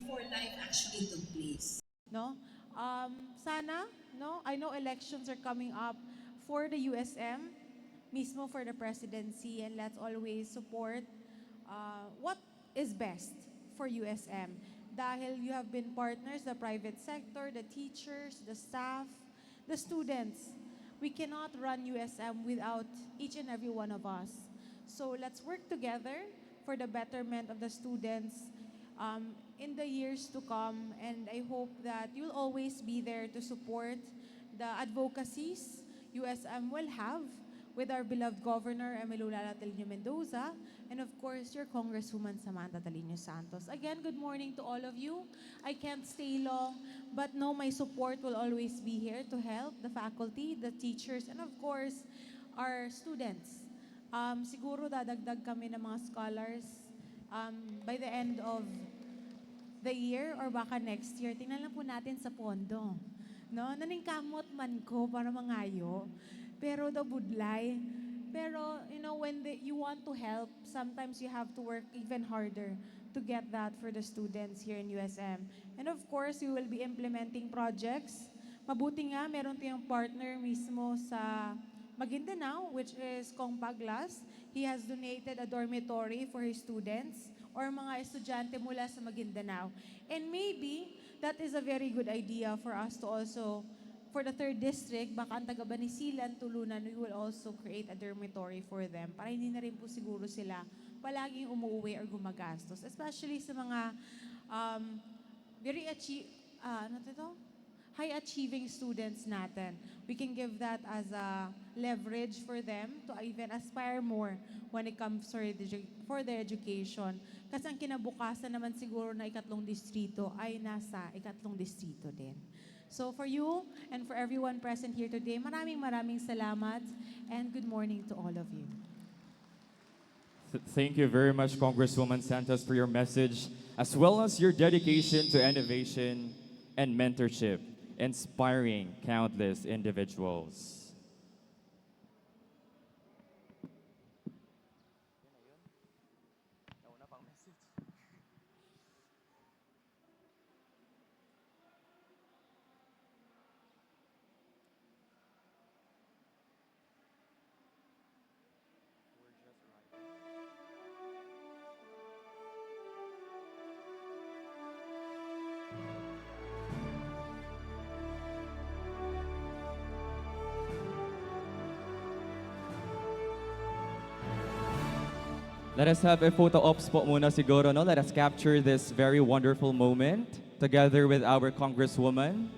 before life actually took place. No? Sana, no? I know elections are coming up for the USM, mismo for the presidency, and let's always support what is best for USM. Dahil you have been partners, the private sector, the teachers, the staff, the students. We cannot run USM without each and every one of us. So let's work together for the betterment of the students in the years to come. And I hope that you'll always be there to support the advocacies USM will have with our beloved Governor Emilio Talino Mendoza, and of course, your Congresswoman Samantha Talino Santos. Again, good morning to all of you. I can't stay long, but know my support will always be here to help the faculty, the teachers, and of course, our students. Siguro dadagdag kami ng mga scholars by the end of the year or baka next year. Tingnan lang po natin sa pondo. No? Naningkamot man ko para mangayo. Pero the budlay. Pero, when you want to help, sometimes you have to work even harder to get that for the students here in USM. And of course, we will be implementing projects. Mabuti nga, meron tayong partner mismo sa Maguindanao, which is Kong Paglas. He has donated a dormitory for his students or mga estudyante mula sa Maguindanao. And maybe that is a very good idea for us to also, for the 3rd district, baka ang taga Banisilan, Tulunan, we will also create a dormitory for them para hindi na rin po siguro sila palaging umuwi or gumagastos. Especially sa mga very high achieving students natin. We can give that as a leverage for them to even aspire more when it comes for their education. Kasi ang kinabukasan naman siguro na ikatlong distrito ay nasa ikatlong distrito din. So for you and for everyone present here today, maraming salamat and good morning to all of you. Thank you very much, Congresswoman Santos, for your message, as well as your dedication to innovation and mentorship, inspiring countless individuals. Let us have a photo ops po muna siguro, no? Let us capture this very wonderful moment together with our Congresswoman.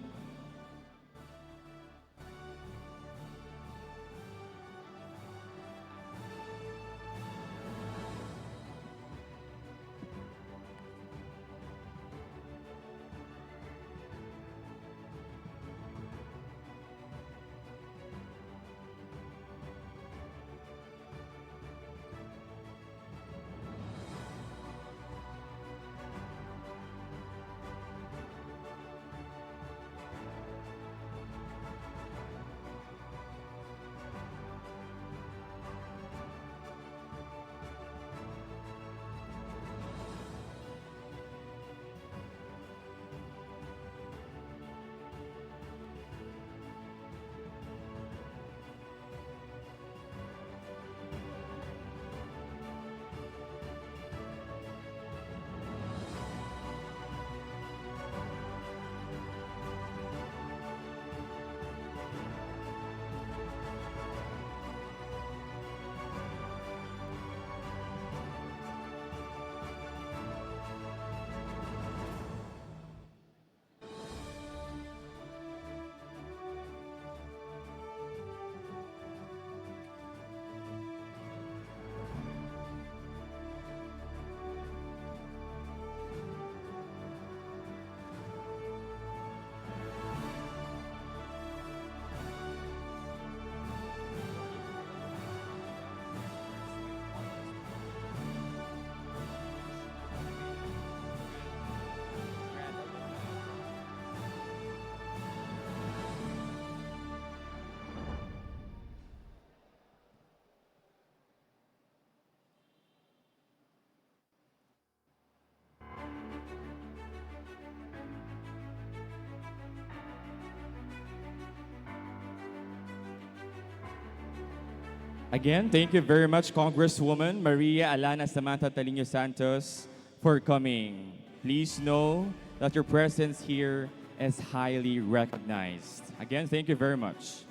Again, thank you very much, Congresswoman Maria Alana Samantha Talino Santos, for coming. Please know that your presence here is highly recognized. Again, thank you very much.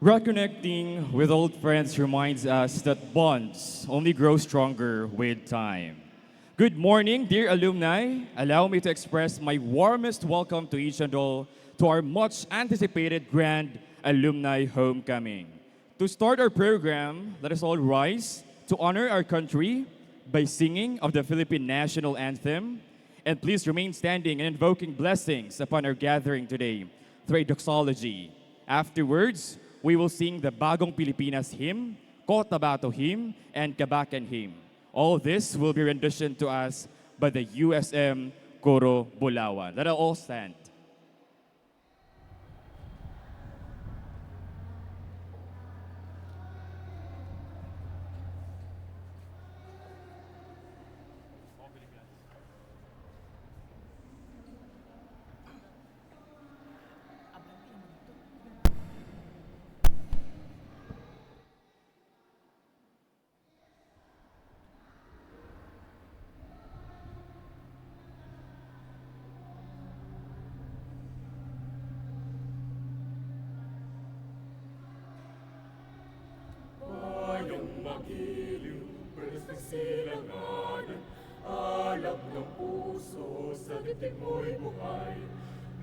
Reconnecting with old friends reminds us that bonds only grow stronger with time. Good morning, dear alumni. Allow me to express my warmest welcome to each and all to our much anticipated grand Alumni Homecoming. To start our program, let us all rise to honor our country by singing of the Philippine National Anthem. And please remain standing and invoking blessings upon our gathering today through a doxology. Afterwards, we will sing the Bagong Pilipinas hymn, Cotabato hymn, and Kabakan hymn. All this will be renditioned to us by the USM Coro Bulawan. Let us all stand. Magiliw, silanganan, alab ng puso, sa dibdib mo'y buhay.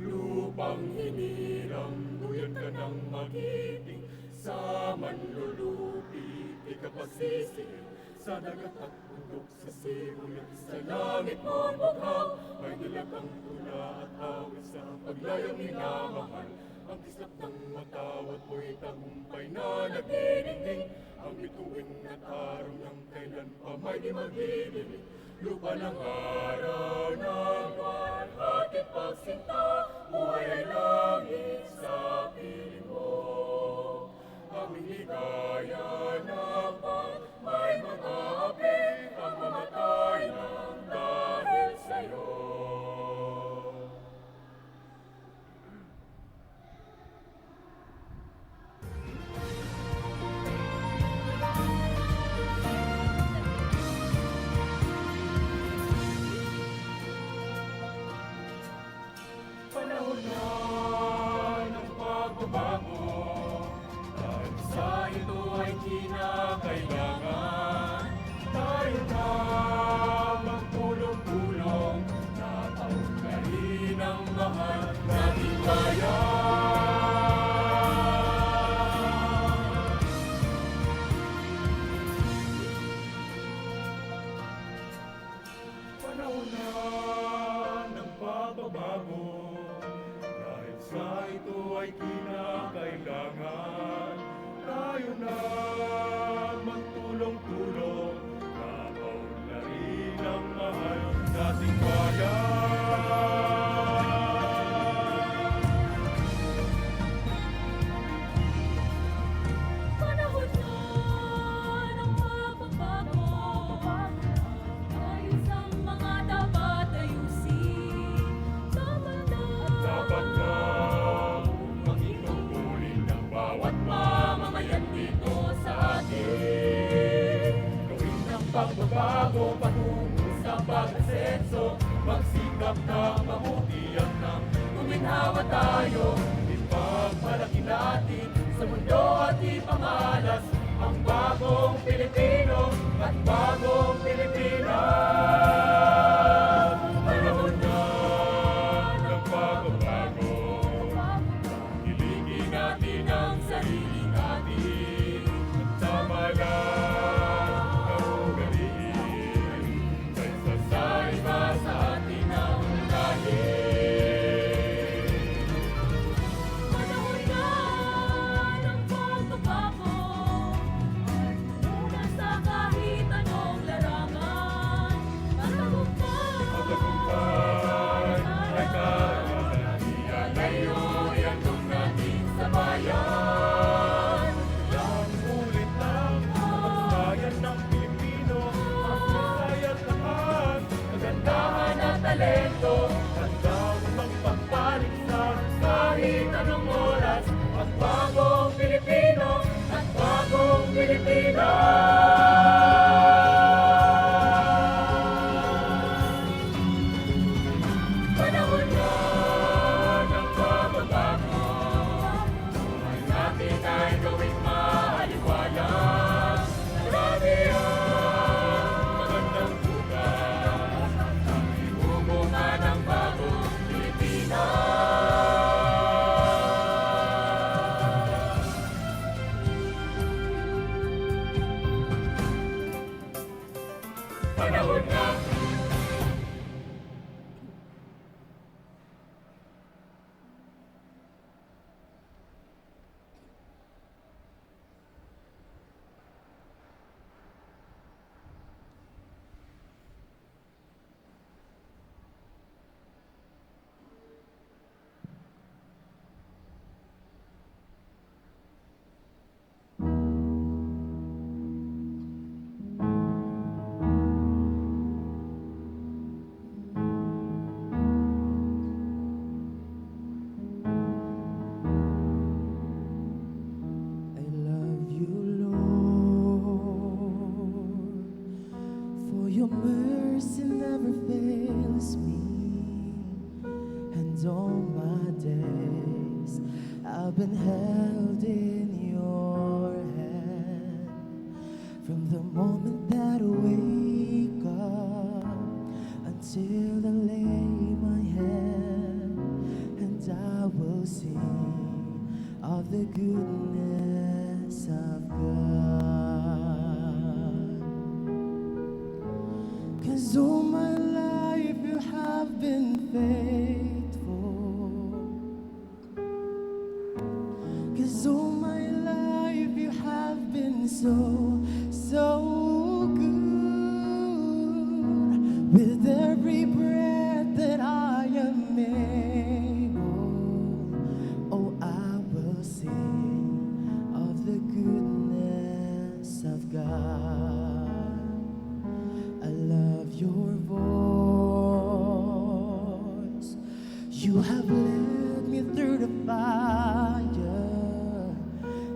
Lupang hinirang, duyan ka ng magiting, sa manlulupit, ikapagsisig, sa dagat at bundok, sa sibuyat, sa langit mo'y bughaw, may nilagang tula at awit sa paglayang minamahal. Ang kislap ng matawat mo'y tagumpay na nagdidingding, ang bituin at araw ng kailan pa may di maghililig. Lupa ng araw ng buwan, hatid pagsinta, buhay ay langit sa piling mo. Aming ligaya ng pag may mga api, ang mamatay ng dahil sa'yo. Panahon na ng pagbabago, dahil sa ito ay kinakailangan. Tayo na magtulong-tulong, nataon na rin ang mahal nating bayan. Panahon na ng pagbabago, dahil sa ito ay kinakailangan. Tayo na magtulong-tulong, nakaunlarin ang mahal nating bayan. Panahon na ng pagbabago, ayos ang mga dapat ayusin. Dapat na maging tungkulin ng bawat mamamayan dito sa atin. Gawin ng pagbabago patungo sa pag-asenso, magsikap na mabuti ang nang guminhawa tayo. Ipagmalaki natin sa mundo at ipamalas ang bagong Pilipino at bagong Pilipinas. Panahon na ng pagbabago, iligin natin ang sarili natin sa malang kaugaliin, kaysa sa iba sa atin ang lahi. Panahon na ng pagbabago, mula sa kahit panahon na. I love you, Lord, for your mercy never fails me, and all my days I've been held in your hand. From the moment that I wake up until I lay my head, and I will sing of the goodness of God. 'Cause all my life you have been faithful. 'Cause all my life you have been so, so good. With every breath that I am able, oh, I will sing of the goodness of God. I love your voice. You have led me through the fire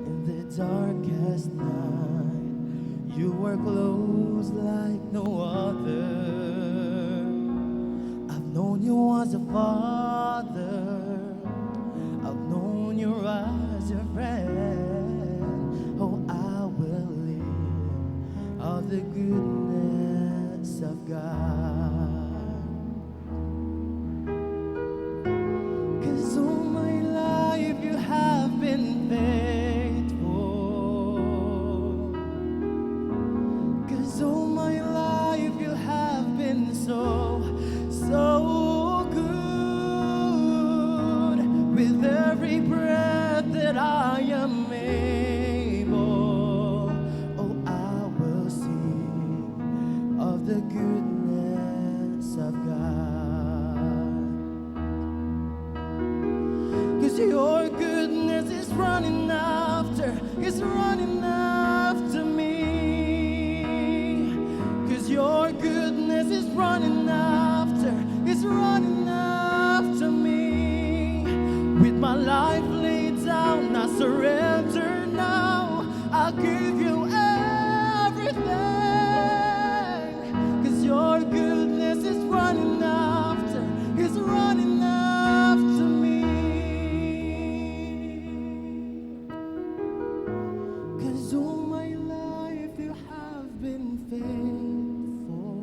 in the darkest night. You were close like no other. I've known you as a father. I've known you as a friend. Oh, I will live of the goodness of God. 'Cause all my life you have been faithful. 'Cause all my life you have been so, so good. With every breath that I am able, oh, I will sing of the goodness of God. 'Cause your goodness is running after me. 'Cause your goodness is running after me. With my life laid down, I surrender now. I'll give you everything. 'Cause your goodness is running after me. 'Cause all my life you have been faithful.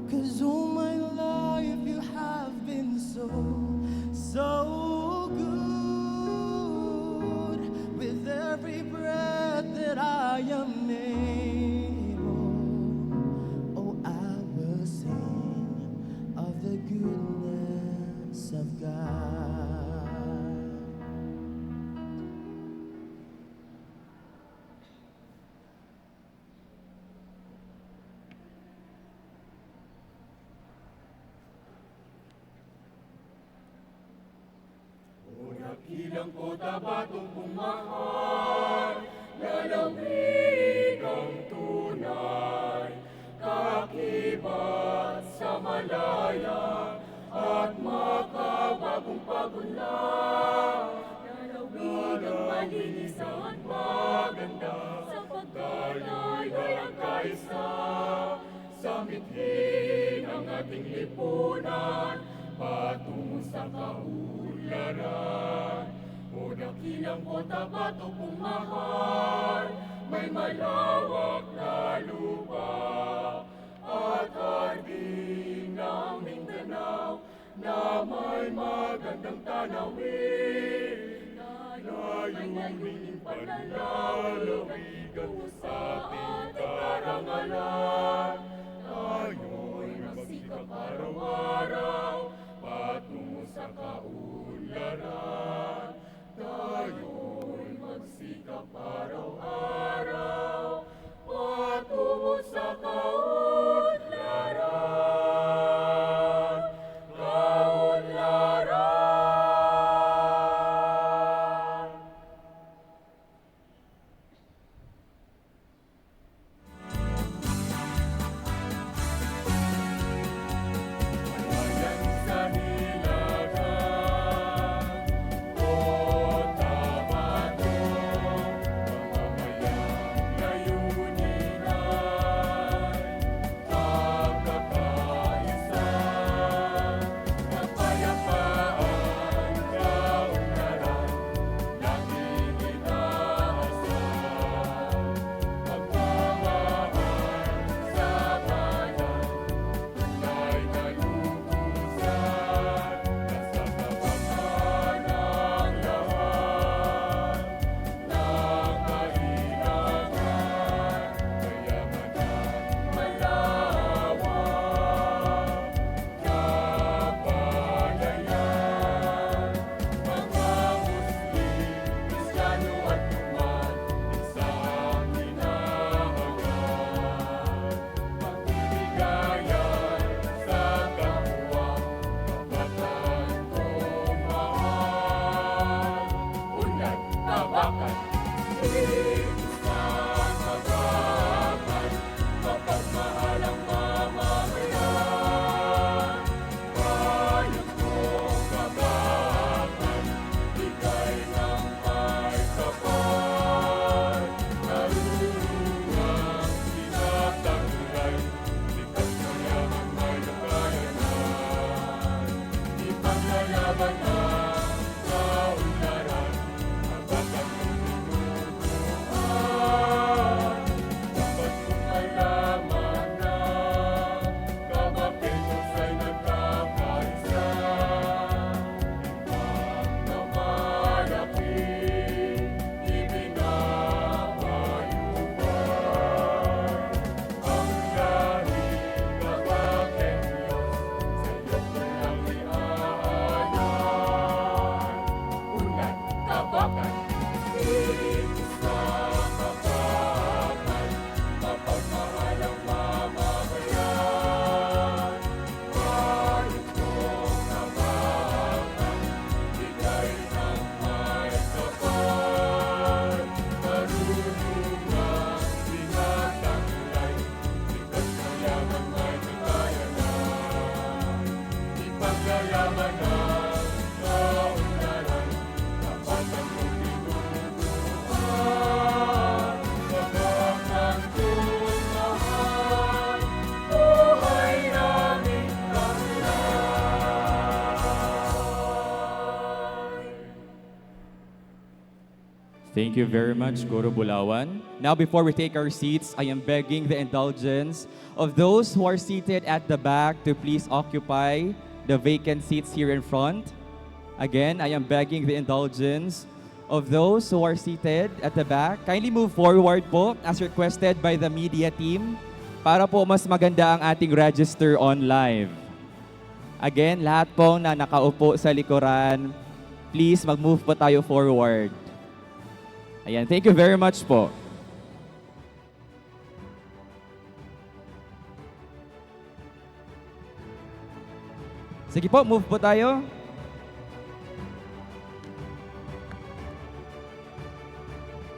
'Cause all my life you have been so, so good. With every breath that I am able, oh, I will sing of the goodness of God. Dakilang Cotabatong pumahal, lalawig ang tunay, kakibat sa malaya, at makabagong pagunlad. Lalawig ang malinis at maganda, sa pagkalayo'y ang kaisa. Sa mithin ang ating lipunan, patungo sa kaunlaran. O dakilang Cotabato pumahal, may malawak na lupa, at hardin ng Mindanao na may magandang tanawin. Layuning panlalawigan sa ating Thank you very much, Guru Bulawan. Now, before we take our seats, I am begging the indulgence of those who are seated at the back to please occupy the vacant seats here in front. Again, I am begging the indulgence of those who are seated at the back. Kindly move forward po as requested by the media team para po mas maganda ang ating register on live. Again, lahat po na nakaupo sa likuran, please mag-move po tayo forward. Ayan, thank you very much po. Sige po, move po tayo.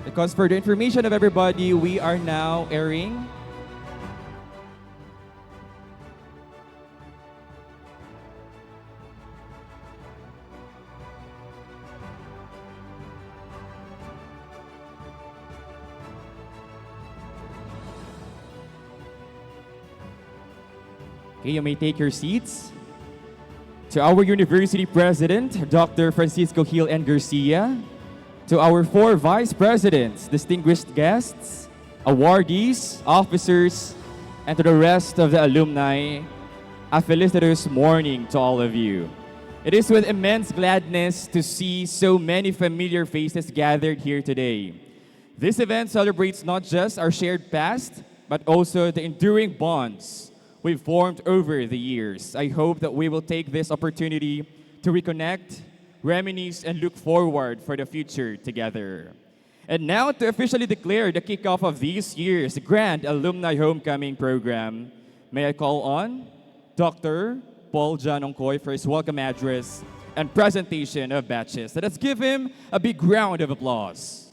Because for the information of everybody, we are now airing Okay, you may take your seats. To our University President, Dr. Francisco Gil N. Garcia, to our 4 Vice Presidents, distinguished guests, awardees, officers, and to the rest of the alumni, a felicitous morning to all of you. It is with immense gladness to see so many familiar faces gathered here today. This event celebrates not just our shared past, but also the enduring bonds we've formed over the years. I hope that we will take this opportunity to reconnect, reminisce, and look forward for the future together. And now to officially declare the kickoff of this year's Grand Alumni Homecoming program, may I call on Dr. Paul John Ongkoy for his welcome address and presentation of batches. Let us give him a big round of applause.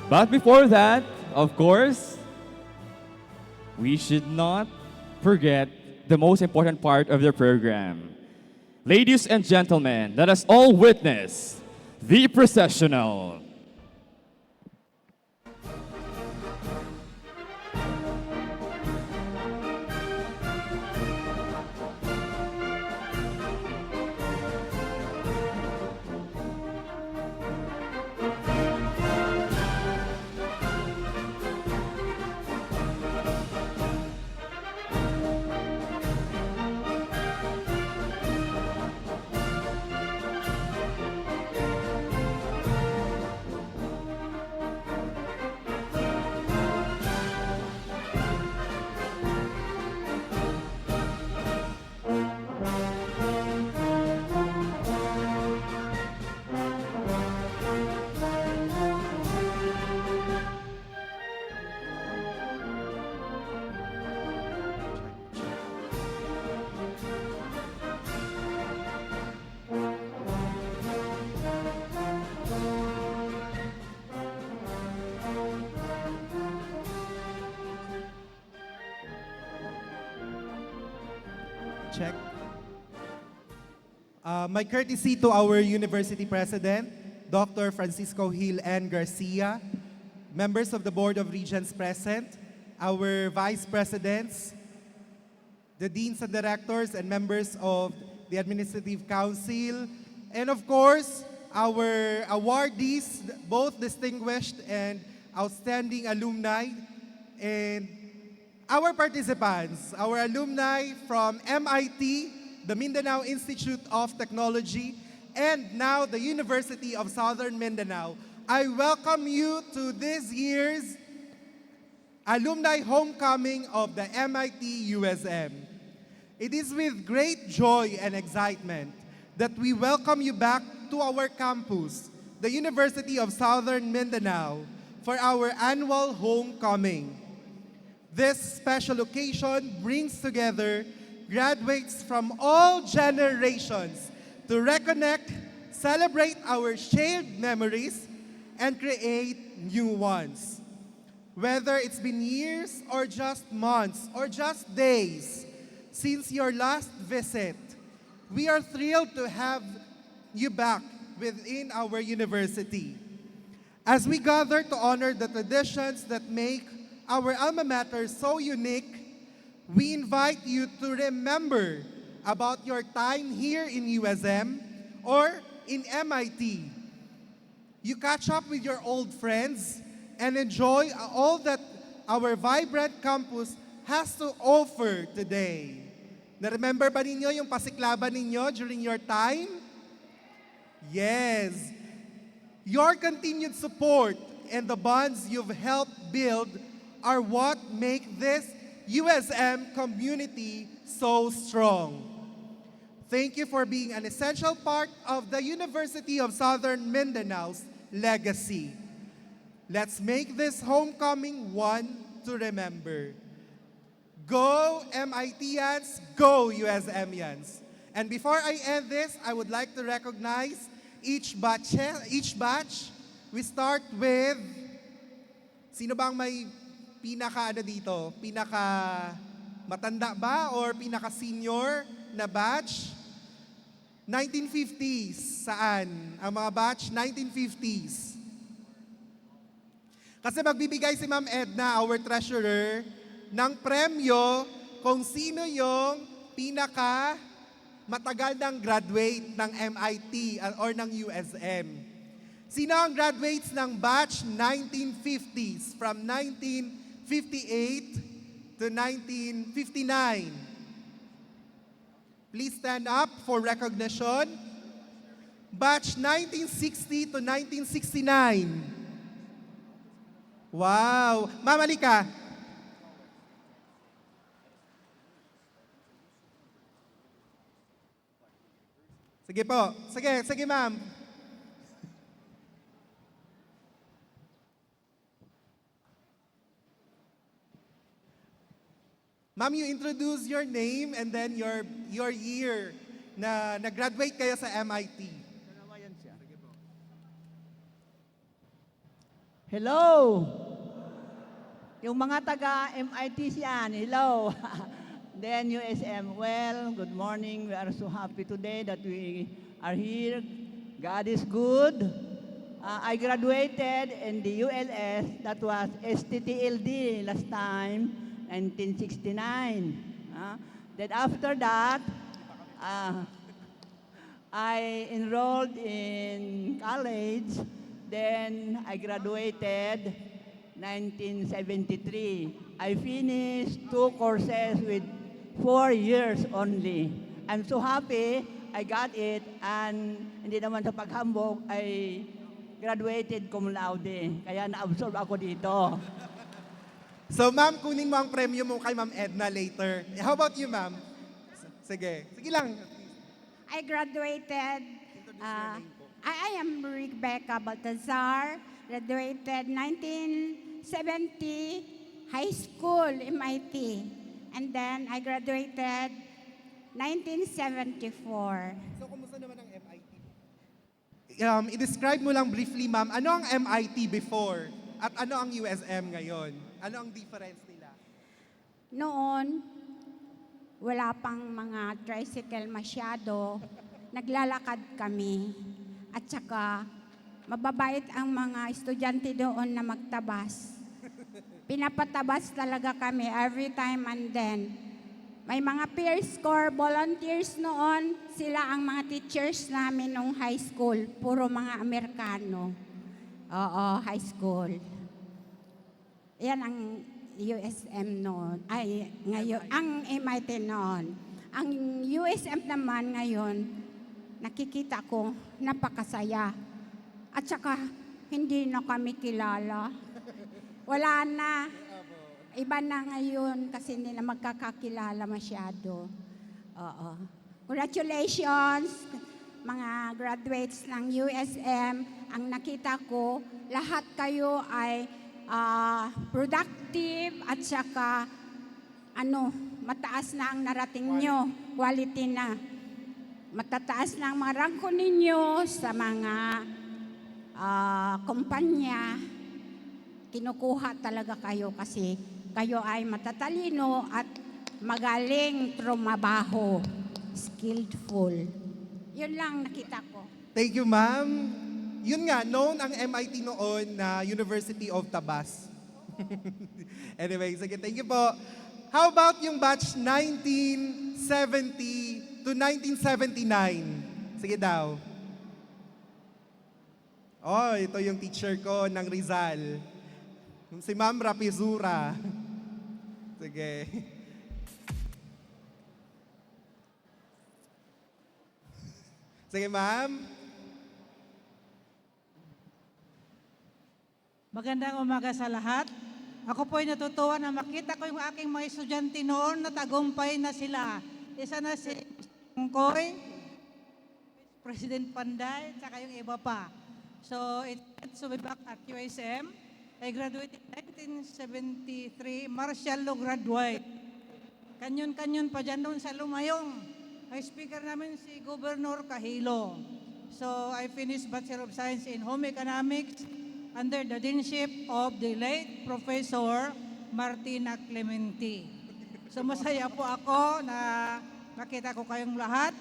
But before that, of course, we should not forget the most important part of the program. Ladies and gentlemen, let us all witness the processional. Check. My courtesy to our University President, Dr. Francisco Gil N. Garcia, members of the Board of Regents present, our Vice Presidents, the Deans and Directors, and members of the Administrative Council, and of course, our awardees, both distinguished and outstanding alumni, and our participants, our alumni from MIT, the Mindanao Institute of Technology, and now the University of Southern Mindanao. I welcome you to this year's Alumni Homecoming of the MIT USM. It is with great joy and excitement that we welcome you back to our campus, the University of Southern Mindanao, for our annual homecoming. This special occasion brings together graduates from all generations to reconnect, celebrate our shared memories, and create new ones. Whether it's been years or just months or just days, since your last visit, we are thrilled to have you back within our university. As we gather to honor the traditions that make our alma mater so unique, we invite you to remember about your time here in USM or in MIT. You catch up with your old friends and enjoy all that our vibrant campus has to offer today. Na-remember ba ninyo yung pasiklaban ninyo during your time? Yes. Your continued support and the bonds you've helped build are what make this USM community so strong. Thank you for being an essential part of the University of Southern Mindanao's legacy. Let's make this homecoming one to remember. Go MITians, go USMians. And before I end this, I would like to recognize each batch. We start with, sino bang may pinaka dito? Pinaka matanda ba or pinaka senior na batch? 1950s. Saan? Ang mga batch 1950s. Kasi magbibigay si Ma'am Edna, our treasurer, ng premyo kung sino yung pinaka matagal ng graduate ng MIT or ng USM. Sino ang graduates ng batch 1950s from 1958 to 1959? Please stand up for recognition. Batch 1960 to 1969. Wow! Ma'am, halika. Sige po. Sige ma'am. Ma'am, you introduce your name and then your year na nag-graduate kayo sa MIT. Hello! Yung mga taga-MIT yan, hello! Then USM, well, good morning. We are so happy today that we are here. God is good. I graduated in the ULS, that was STTLD last time, 1969. Then after that, I enrolled in college. Then I graduated 1973. I finished 2 courses with 4 years only. I'm so happy I got it, and hindi naman sa paghambog, I graduated cum laude. Kaya na-absorb ako dito. So ma'am, kunin mo ang premyo mo kay Ma'am Edna later. How about you, ma'am? Sige lang. I graduated, I am Rebecca Baltazar, graduated 1970 high school, MIT. And then I graduated 1974. So kumusta naman ang MIT? I-describe mo lang briefly, ma'am, ano ang MIT before at ano ang USM ngayon? Ano ang difference nila? Noon, wala pang mga tricycle masyado. Naglalakad kami. At saka, mababait ang mga estudyante doon na magtabas. Pinapatabas talaga kami every time and then. May mga peer corps volunteers noon. Sila ang mga teachers namin nung high school. Puro mga Amerikano. Oo, high school. Yan ang USM noon. Ay, ngayon, ang MIT noon. Ang USM naman ngayon, nakikita ko, napakasaya. At saka, hindi na kami kilala. Wala na. Iba na ngayon kasi hindi na magkakakilala masyado. Oo. Congratulations, mga graduates ng USM. Ang nakita ko, lahat kayo ay productive at saka mataas na ang narating nyo, quality na. Matataas na ang mga rangko ninyo sa mga kumpanya. Kinukuha talaga kayo kasi kayo ay matatalino at magaling trumabaho, skillful. Yun lang nakita ko. Thank you, ma'am. Yun nga, known ang MIT noon na University of Tabas. Anyway, sige, thank you po. How about yung batch 1970 to 1979? Sige daw. Oh, ito yung teacher ko ng Rizal. Si Ma'am Rapizura. Sige. Sige, ma'am. Magandang umaga sa lahat. Ako po ay natutuwa na makita ko yung aking mga estudyante noon na tagumpay na sila. Isa na si Koy, President Panday, saka yung iba pa. So, it's to be back at USM. I graduated in 1973, martial law graduate. Kanyon-kanyon pa dyan doon sa Lumayong. Ang speaker namin si Governor Kahilo. So, I finished Bachelor of Science in Home Economics under the deanship of the late Professor Martina Clementi. So, masaya po ako na nakita ko kayong lahat.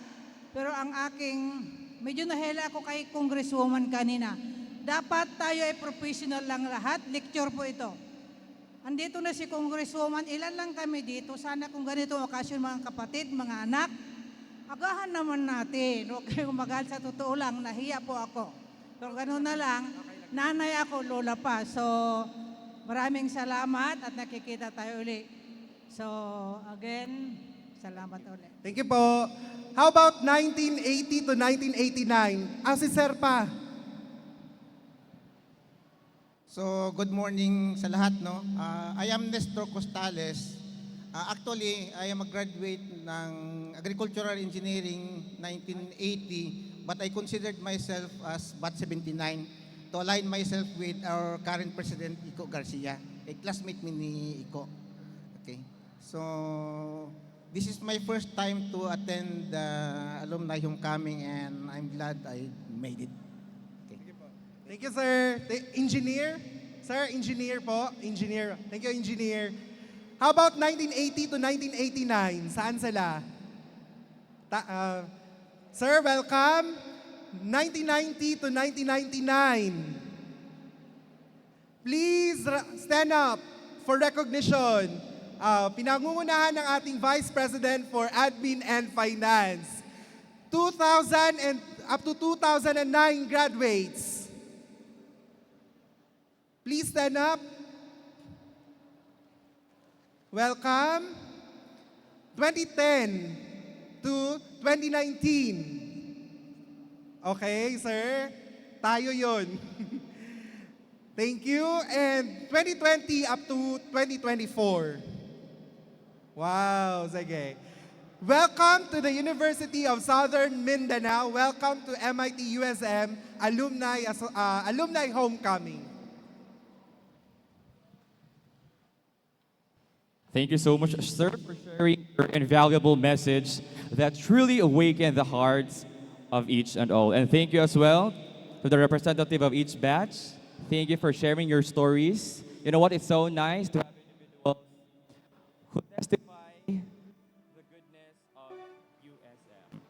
Pero ang aking, medyo nahela ako kay Congresswoman kanina. Dapat tayo ay professional lang lahat. Lecture po ito. Andito na si Congresswoman, ilan lang kami dito. Sana kung ganito okasyon mga kapatid, mga anak, agahan naman natin. Huwag kayong magal, sa totoo lang, nahiya po ako. Pero gano'n na lang, nanay ako, lola pa. So, maraming salamat at nakikita tayo uli. So, again, salamat ulit. Thank you po. How about 1980 to 1989? Si Sir pa. So, good morning sa lahat, no? I am Nestor Costales. Actually, I am a graduate ng Agricultural Engineering 1980, but I considered myself as batch 79 to align myself with our current President, Ico Garcia, a classmate mi ni Ico. Okay. So, this is my first time to attend the Alumni Homecoming and I'm glad I made it. Thank you, sir. Engineer? Sir, engineer po. Engineer. Thank you, engineer. How about 1980 to 1989? Saan sila? Sir, welcome. 1990 to 1999. Please stand up for recognition. Pinangungunahan ng ating Vice President for Admin and Finance. 2000 and up to 2009 graduates. Please stand up. Welcome. 2010 to 2019. Okay, sir. Tayo yun. Thank you. And 2020 up to 2024. Wow, sige. Welcome to the University of Southern Mindanao. Welcome to MIT USM Alumni Homecoming. Thank you so much, sir, for sharing your invaluable message that truly awakened the hearts of each and all. And thank you as well to the representative of each batch. Thank you for sharing your stories. You know what? It's so nice to have individuals who testify the goodness of USM.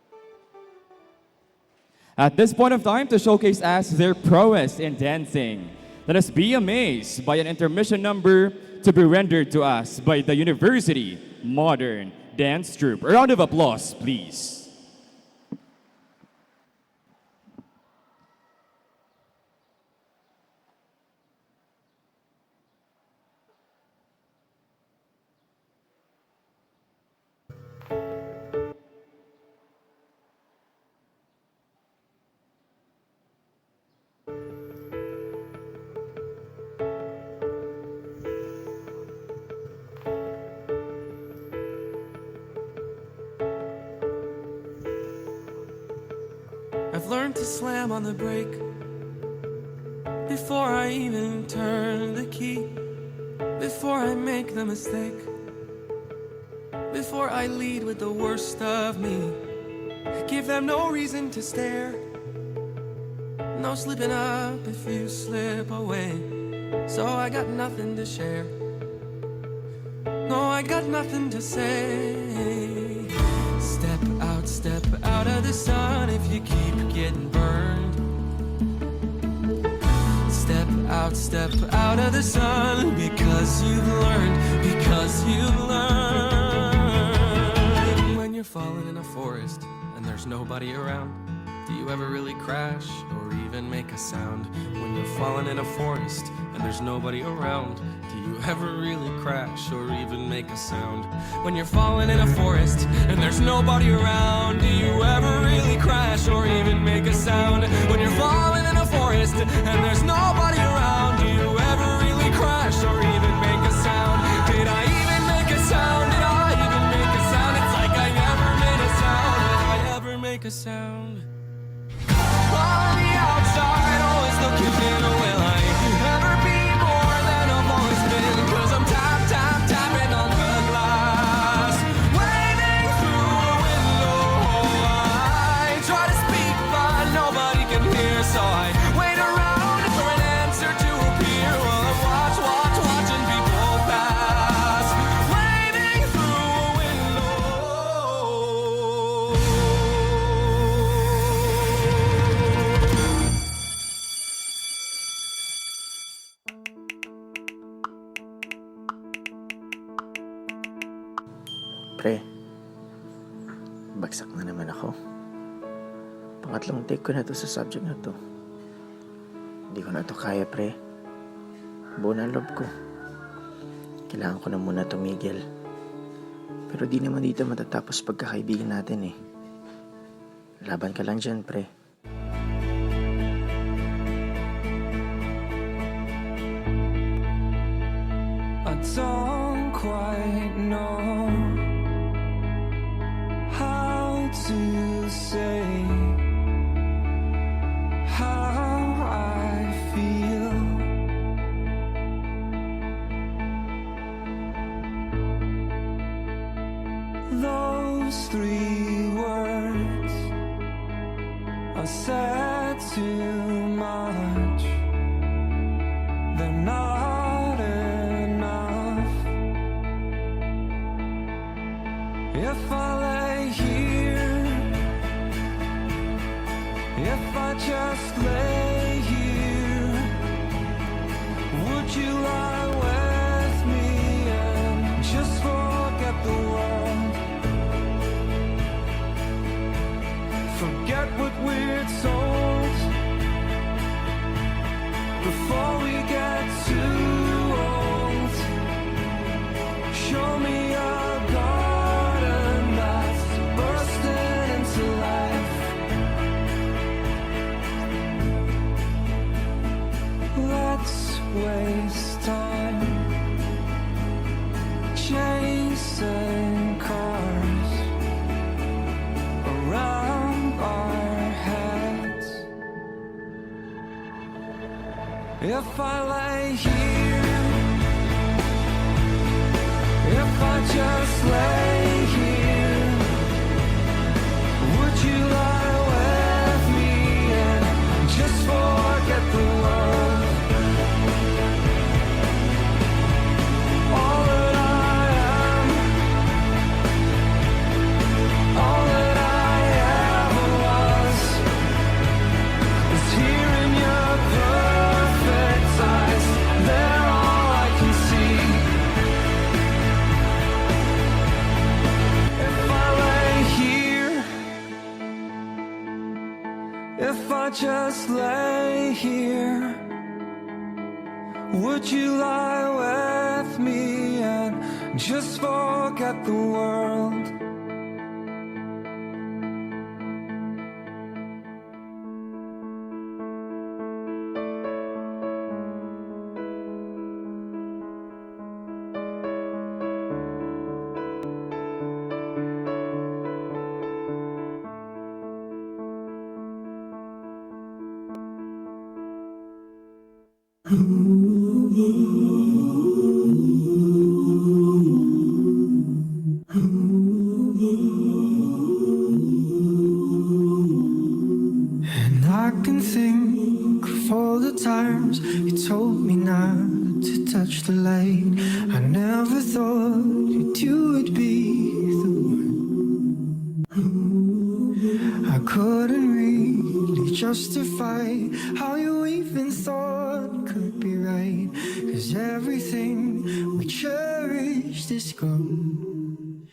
At this point of time, to showcase us their prowess in dancing, let us be amazed by an intermission number to be rendered to us by the University Modern Dance Troupe. A round of applause, please. I've learned to slam on the brake before I even turn the key, before I make the mistake, before I lead with the worst of me. Give them no reason to stare, no slipping up if you slip away. So I got nothing to share. No, I got nothing to say. Step out of the sun if you keep getting burned. Step out of the sun because you've learned, When you're falling in a forest and there's nobody around, do you ever really crash or even make a sound? When you're falling in a forest and there's nobody around, do you ever really crash or even make a sound? When you're falling in a forest and there's nobody around, do you ever really crash or even make a sound? When you're falling in a forest and there's nobody around, do you ever really crash or even make a sound? Did I even make a sound? Did I even make a sound? It's like I never made a sound. Did I ever make a sound? On the outside, always looking in, will I ever be more than I've always been? 'Cause I'm tapping on the glass, waving through a window. I try to speak, but nobody can hear, so I wait around for an answer to appear while I watching people pass, waving through a window. Pre, bagsak na naman ako. Pangatlong take ko na to sa subject na to. Hindi ko na to kaya, pre. Buo na loob ko. Kailangan ko na muna tumigil. Pero di naman dito matatapos pagkakaibigan natin eh. Laban ka lang dyan, pre. I don't quite know how to say how I feel. Those 3 words are said too much. They're not enough. If I lay here, if I just lay here, would you lie with me and just forget the world? Forget what we're told before we get too old. Show me a garden that's bursting into life. Let's waste time chasing cars around our heads. If I lay here, if I just lay here, would you lie with me and just forget the world? All that I am, all that I ever was, is here in your perfect eyes. They're all I can see. If I lay here, if I just lay here, would you lie with me and just forget the world? And I can think of all the times you told me not to touch the light. I never thought that you would be the one. I couldn't really justify how you even thought could be right. 'Cause everything we cherished is gone.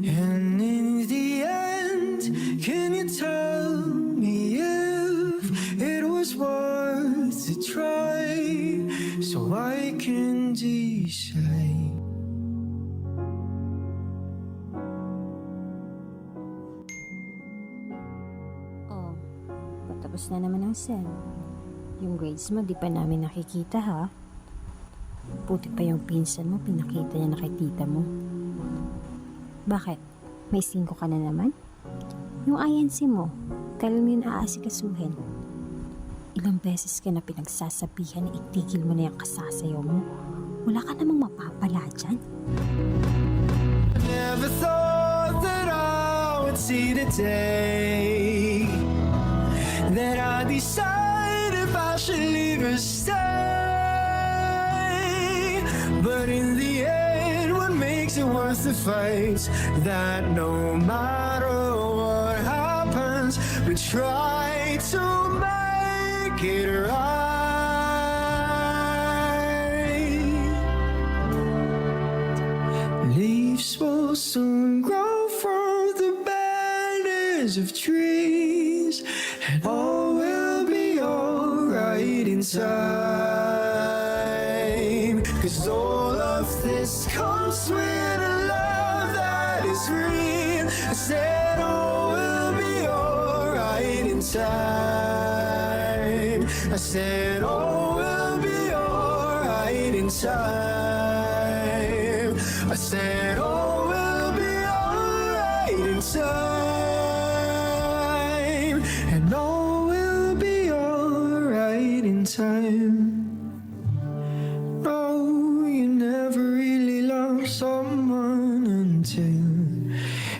And in the end, can you tell me if it was worth to try, so I can decide? Oh, patapos na naman ang SEM. Yung grades mo, di pa namin nakikita ha. Puti pa yung pinsan mo, pinakita niya na kay tita mo. Bakit? May 5 ka na naman? Yung INC mo, kailan mo yun aasikasuhin? Ilang beses ka na pinagsasabihan na itigil mo na yung kasasayaw mo. Wala ka namang mapapala dyan. Never thought that I would see the day that I decide if I should leave or stay. But in the end, what makes it worth the fight? That no matter what happens, we try to make it right. Leaves will soon grow from the banners of trees, and all will be alright in time. 'Cause all of this comes with a love that is real. I said all will be alright in time. I said all will be alright in time. I said all will be alright in time. And all will be alright in time. No, you never really love someone until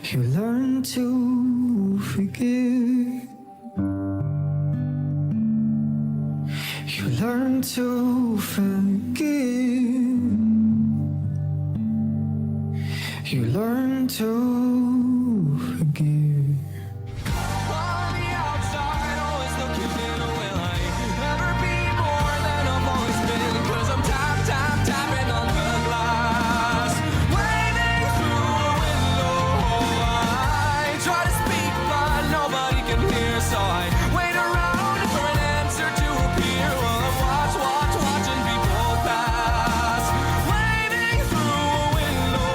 you learn to forgive. You learn to forgive. You learn to forgive. On the outside, always looking in, will I ever be more than I've always been? 'Cause I'm tapping on the glass, waving through a window. I try to speak, but nobody can hear, so I wait around for an answer to appear. While I watching people pass, waving through a window.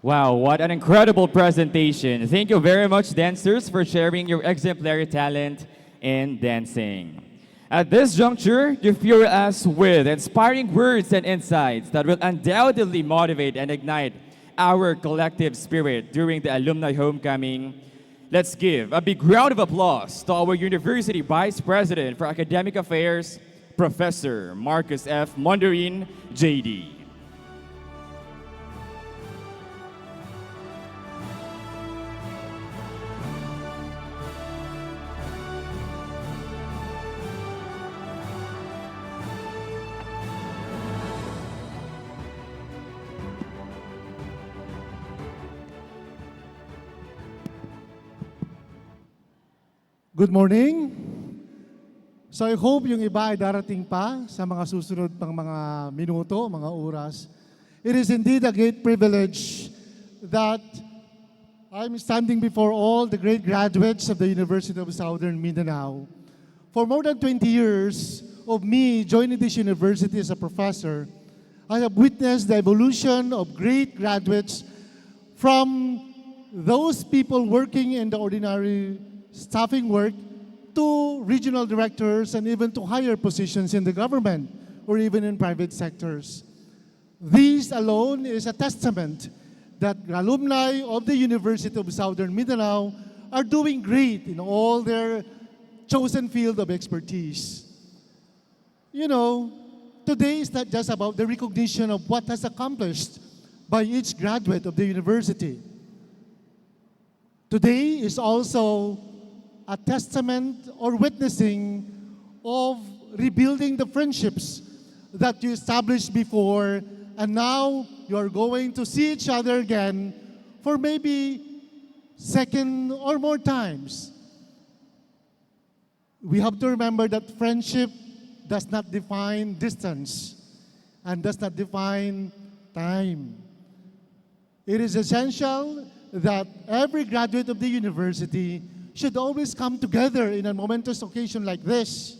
Wow, what an incredible presentation. Thank you very much, dancers, for sharing your exemplary talent in dancing. At this juncture, you fuel us with inspiring words and insights that will undoubtedly motivate and ignite our collective spirit during the Alumni Homecoming. Let's give a big round of applause to our University Vice President for Academic Affairs, Professor Marcus F. Mondarin, JD. Good morning. So I hope yung iba ay darating pa sa mga susunod pang mga minuto, mga oras. It is indeed a great privilege that I'm standing before all the great graduates of the University of Southern Mindanao. For more than 20 years of me joining this university as a professor, I have witnessed the evolution of great graduates from those people working in the ordinary staffing work to regional directors and even to higher positions in the government or even in private sectors. This alone is a testament that alumni of the University of Southern Mindanao are doing great in all their chosen field of expertise. You know, today is not just about the recognition of what has accomplished by each graduate of the university. Today is also a testament or witnessing of rebuilding the friendships that you established before, and now you are going to see each other again for maybe second or more times. We have to remember that friendship does not define distance and does not define time. It is essential that every graduate of the university should always come together in a momentous occasion like this,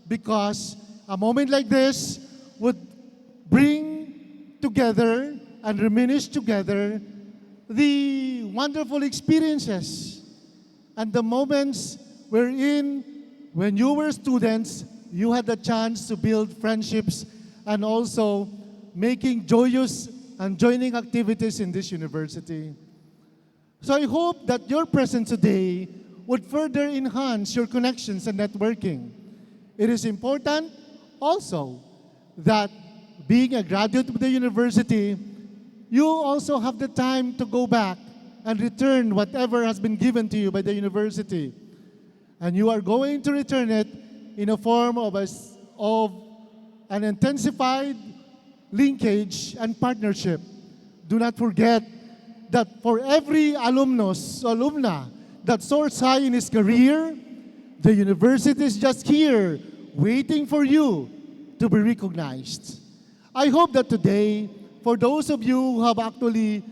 because a moment like this would bring together and reminisce together the wonderful experiences and the moments wherein, when you were students, you had the chance to build friendships and also making joyous and joining activities in this university. So I hope that your presence today would further enhance your connections and networking. It is important also that being a graduate of the university, you also have the time to go back and return whatever has been given to you by the university. And you are going to return it in a form of an intensified linkage and partnership. Do not forget that for every alumna that soars high in his career, the university is just here waiting for you to be recognized. I hope that today, for those of you who have actually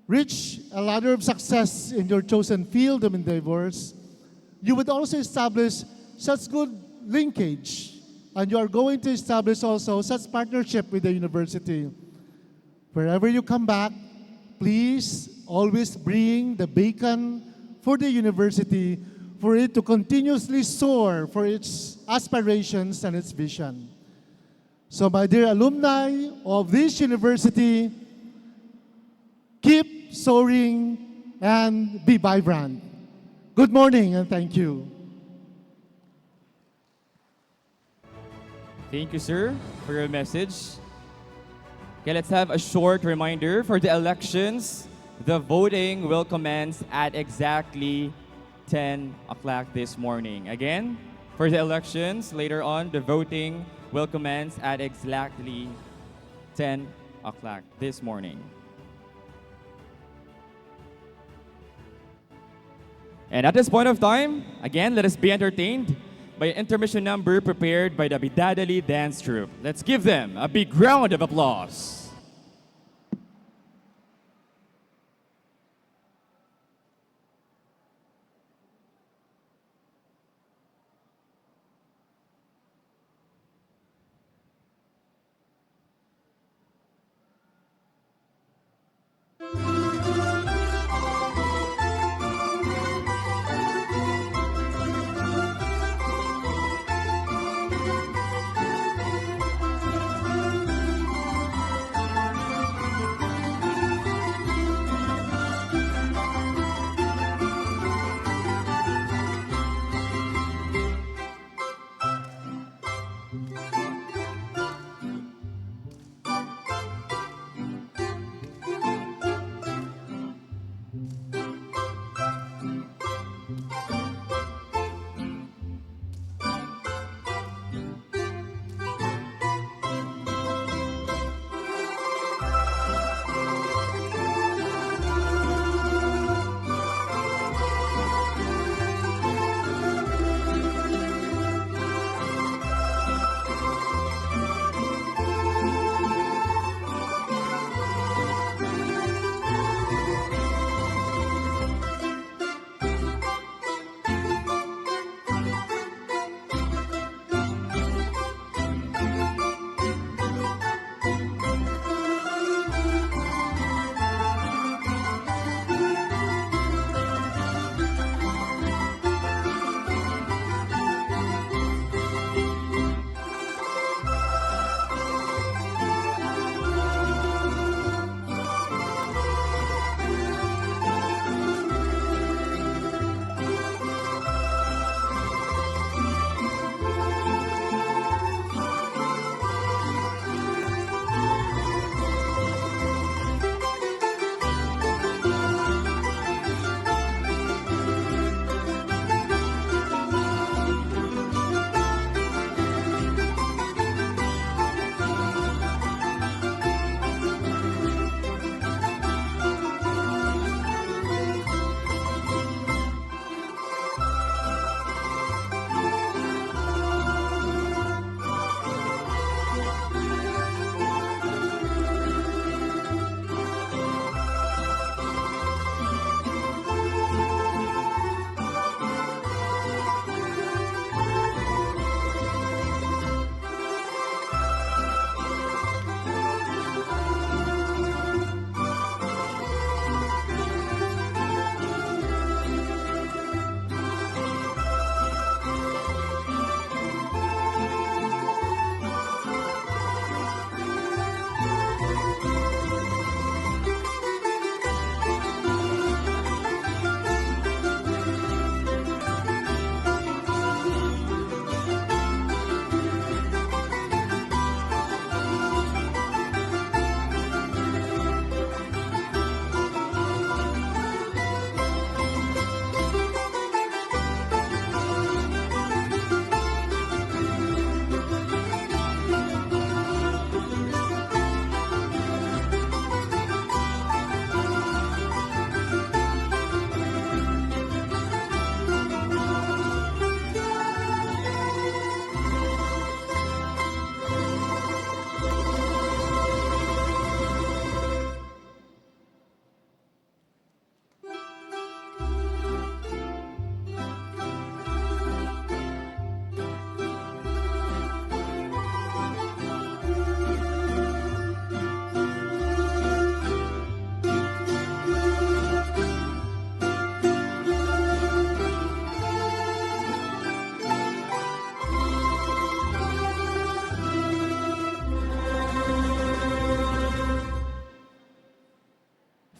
reached a ladder of success in your chosen field of endeavors, you would also establish such good linkage, and you are going to establish also such partnership with the university. Wherever you come back, please always bring the beacon for the university for it to continuously soar for its aspirations and its vision. So my dear alumni of this university, keep soaring and be vibrant. Good morning and thank you. Thank you, sir, for your message. Okay, let's have a short reminder for the elections. The voting will commence at exactly 10 o'clock this morning. Again, for the elections, later on, the voting will commence at exactly 10 o'clock this morning. And at this point of time, again, let us be entertained by an intermission number prepared by the Bidadali Dance Troupe. Let's give them a big round of applause.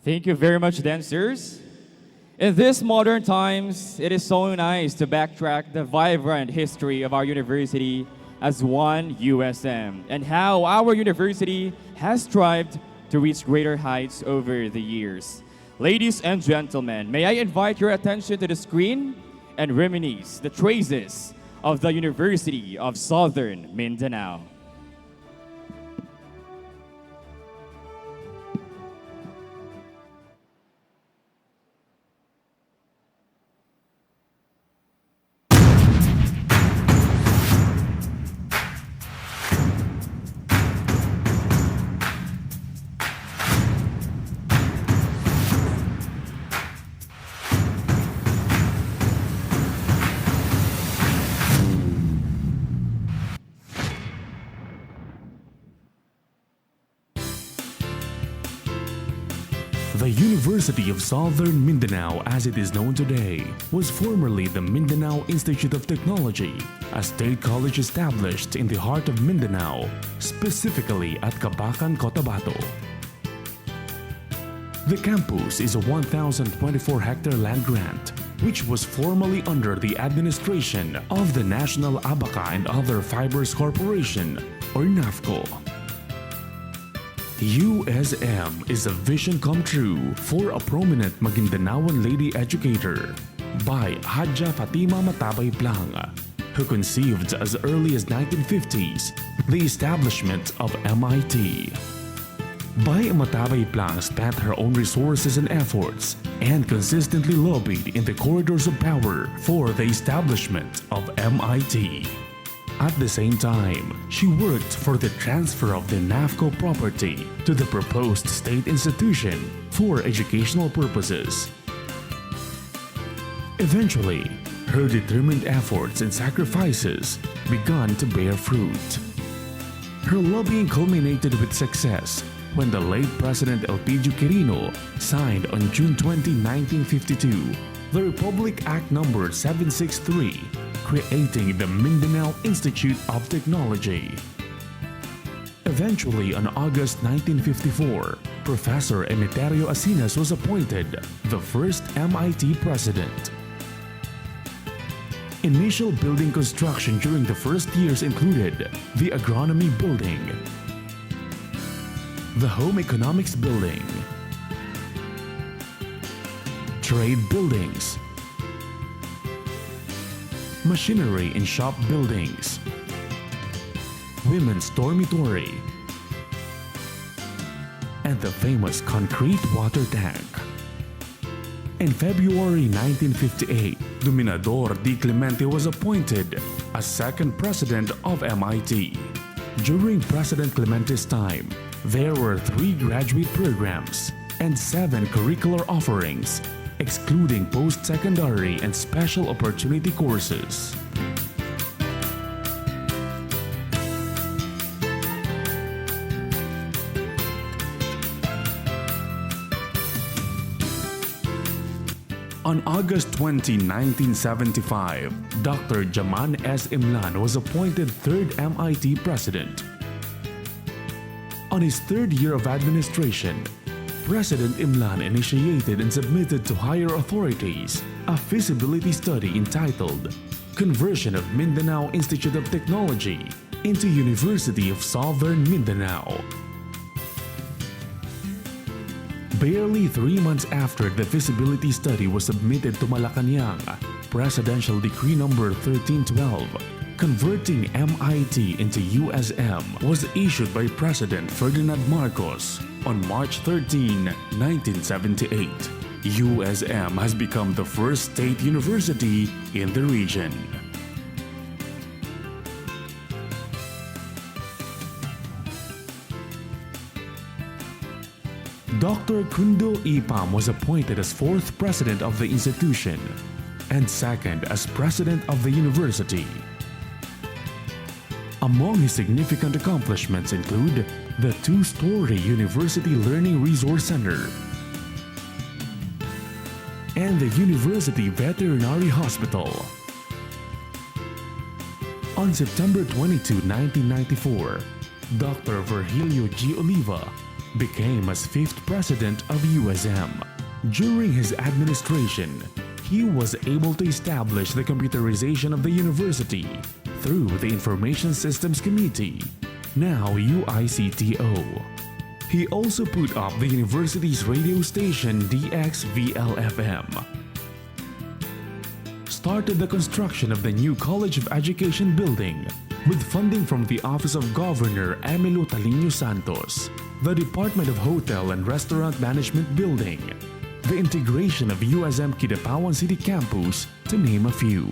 Thank you very much, dancers. In these modern times, it is so nice to backtrack the vibrant history of our university as one USM and how our university has strived to reach greater heights over the years. Ladies and gentlemen, may I invite your attention to the screen and reminisce the traces of the University of Southern Mindanao. The University of Southern Mindanao, as it is known today, was formerly the Mindanao Institute of Technology, a state college established in the heart of Mindanao, specifically at Cabacan, Cotabato. The campus is a 1,024-hectare land grant, which was formerly under the administration of the National Abaca and Other Fibers Corporation, or NAFCO. USM is a vision come true for a prominent Maguindanaoan lady educator by Hadja Fatima Matabay Plang, who conceived as early as 1950s the establishment of MIT. Bai Matabay Plang spent her own resources and efforts and consistently lobbied in the corridors of power for the establishment of MIT. At the same time, she worked for the transfer of the NAFCO property to the proposed state institution for educational purposes. Eventually, her determined efforts and sacrifices began to bear fruit. Her lobbying culminated with success when the late President Elpidio Quirino signed on June 20, 1952, the Republic Act No. 763, creating the Mindanao Institute of Technology. Eventually, on August 1954, Professor Emeterio Asinas was appointed the first MIT president. Initial building construction during the first years included the Agronomy Building, the Home Economics Building, Trade Buildings, Machinery and Shop Buildings, Women's Dormitory, and the famous concrete water tank. In February 1958, Dominador D. Clemente was appointed as second president of MIT. During President Clemente's time, there were 3 graduate programs and 7 curricular offerings, excluding post-secondary and special opportunity courses. On August 20, 1975, Dr. Jaman S. Imlan was appointed third MIT president. On his third year of administration, President Imlan initiated and submitted to higher authorities a feasibility study entitled Conversion of Mindanao Institute of Technology into University of Southern Mindanao. Barely 3 months after the feasibility study was submitted to Malacanang, Presidential Decree No. 1312, converting MIT into USM was issued by President Ferdinand Marcos on March 13, 1978. USM has become the first state university in the region. Dr. Kundo Ipam was appointed as 4th president of the institution and 2nd as president of the university. Among his significant accomplishments include the 2-story University Learning Resource Center and the University Veterinary Hospital. On September 22, 1994, Dr. Virgilio G. Oliva became as fifth president of USM. During his administration, he was able to establish the computerization of the university through the Information Systems Committee, now UICTO. He also put up the university's radio station DXVLFM, started the construction of the new College of Education building with funding from the Office of Governor Emilio Talino Santos, the Department of Hotel and Restaurant Management building, the integration of USM Kidapawan City Campus, to name a few.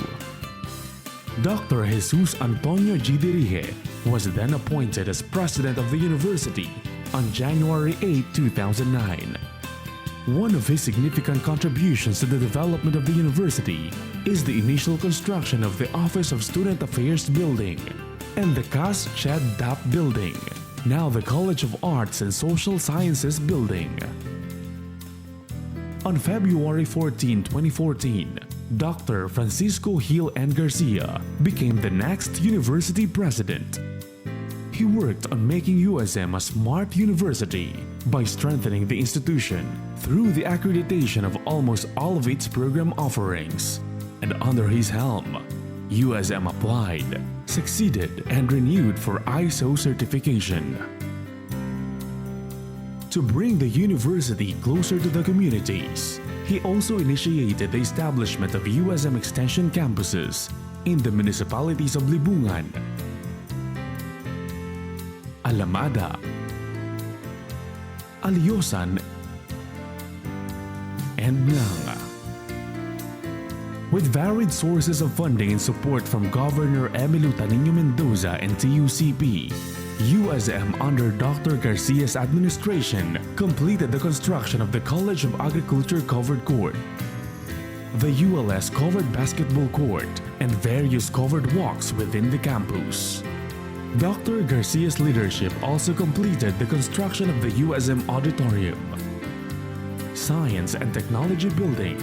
Dr. Jesus Antonio G. Dirige was then appointed as president of the university on January 8, 2009. One of his significant contributions to the development of the university is the initial construction of the Office of Student Affairs building and the CAS Ched DAP building, now the College of Arts and Social Sciences building. On February 14, 2014, Dr. Francisco Gil N. Garcia became the next university president. He worked on making USM a smart university by strengthening the institution through the accreditation of almost all of its program offerings. And under his helm, USM applied, succeeded, and renewed for ISO certification. To bring the university closer to the communities, he also initiated the establishment of USM Extension campuses in the municipalities of Libungan, Alamada, Aliosan, and Nanga. With varied sources of funding and support from Governor Emilio Talino Mendoza and TUCP, USM under Dr. Garcia's administration completed the construction of the College of Agriculture covered court, the ULS covered basketball court, and various covered walks within the campus. Dr. Garcia's leadership also completed the construction of the USM Auditorium, Science and Technology Building,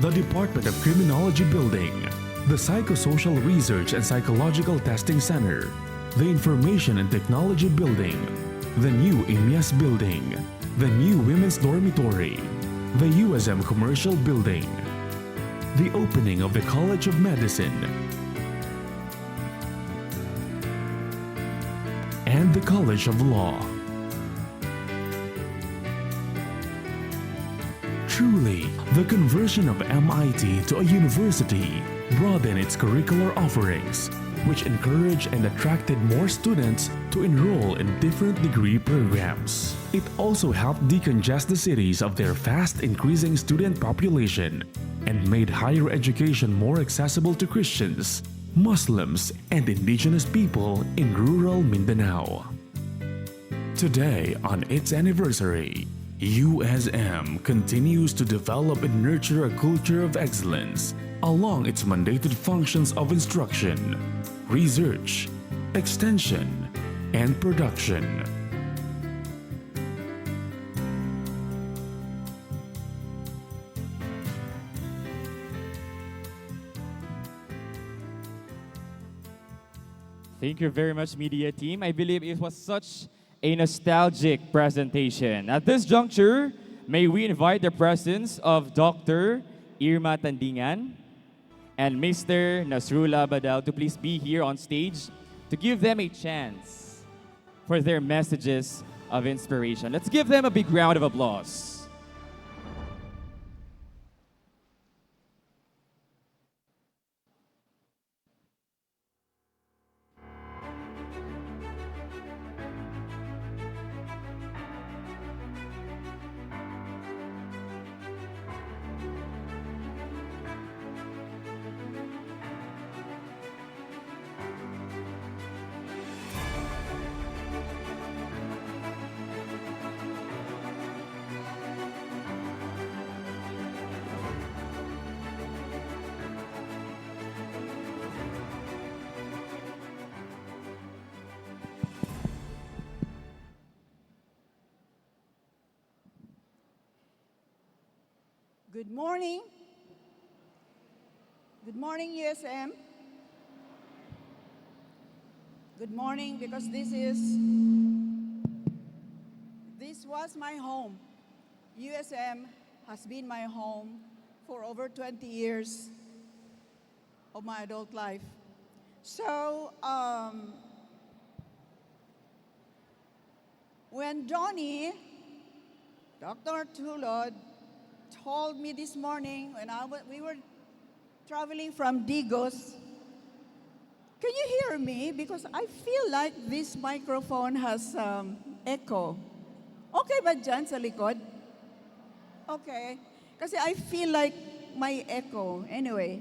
the Department of Criminology Building, the Psychosocial Research and Psychological Testing Center, the Information and Technology Building, the new IMIAS Building, the new Women's Dormitory, the USM Commercial Building, the opening of the College of Medicine, and the College of Law. Truly, the conversion of MIT to a university broadened its curricular offerings, which encouraged and attracted more students to enroll in different degree programs. It also helped decongest the cities of their fast increasing student population and made higher education more accessible to Christians, Muslims, and indigenous people in rural Mindanao. Today, on its anniversary, USM continues to develop and nurture a culture of excellence along its mandated functions of instruction, research, extension, and production. Thank you very much, media team. I believe it was such a nostalgic presentation. At this juncture, may we invite the presence of Dr. Irma Tandingan and Mr. Nasrullah Badal to please be here on stage to give them a chance for their messages of inspiration. Let's give them a big round of applause. Good morning. Good morning, USM. Good morning, because this This was my home. USM has been my home for over 20 years of my adult life. So, when Donnie, Dr. Tulod, told me this morning when we were traveling from Digos, can you hear me? Because I feel like this microphone has echo. Okay ba dyan sa likod? Okay. Kasi I feel like my echo. Anyway.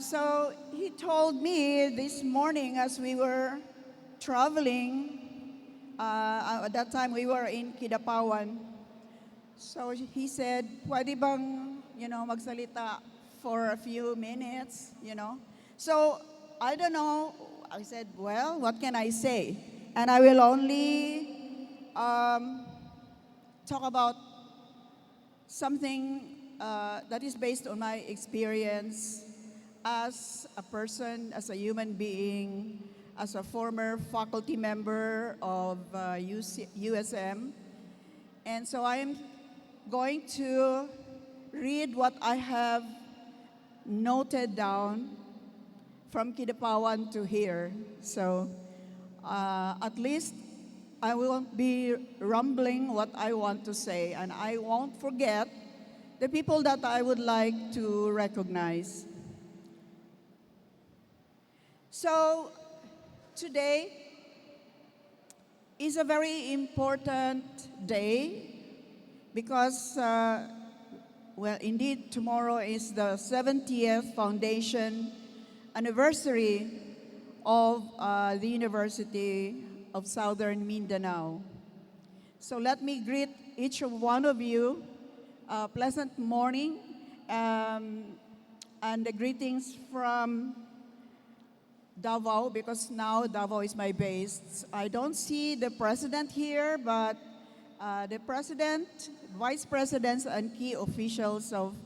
So he told me this morning as we were traveling, at that time we were in Kidapawan. So he said, pwede bang, magsalita for a few minutes, So I don't know. I said, well, what can I say? And I will only talk about something that is based on my experience as a person, as a human being, as a former faculty member of USM. And so I am going to read what I have noted down from Kidapawan to here. So at least I won't be rumbling what I want to say, and I won't forget the people that I would like to recognize. So today is a very important day because, well, indeed, tomorrow is the 70th foundation anniversary of the University of Southern Mindanao. So let me greet each one of you a pleasant morning and the greetings from Davao, because now Davao is my base. I don't see the president here, but the president, vice presidents, and key officials of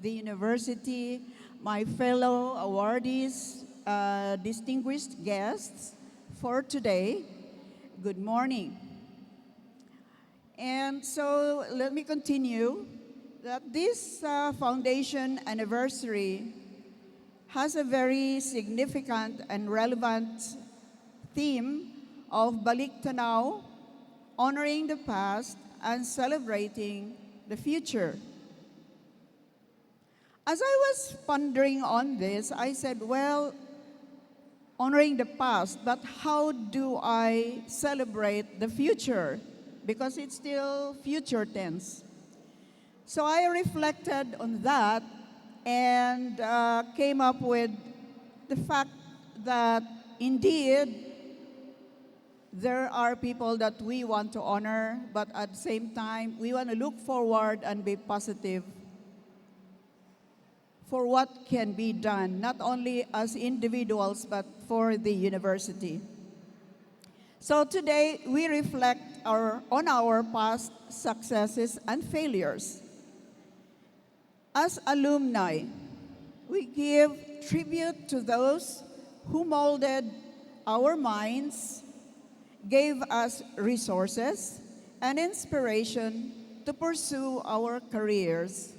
the university, my fellow awardees, distinguished guests for today, good morning. And so let me continue that this foundation anniversary has a very significant and relevant theme of Balik, honoring the past and celebrating the future. As I was pondering on this, I said, well, honoring the past, but how do I celebrate the future? Because it's still future tense. So I reflected on that and came up with the fact that indeed there are people that we want to honor, but at the same time, we want to look forward and be positive for what can be done, not only as individuals, but for the university. So today, we reflect on our past successes and failures. As alumni, we give tribute to those who molded our minds, gave us resources and inspiration to pursue our careers.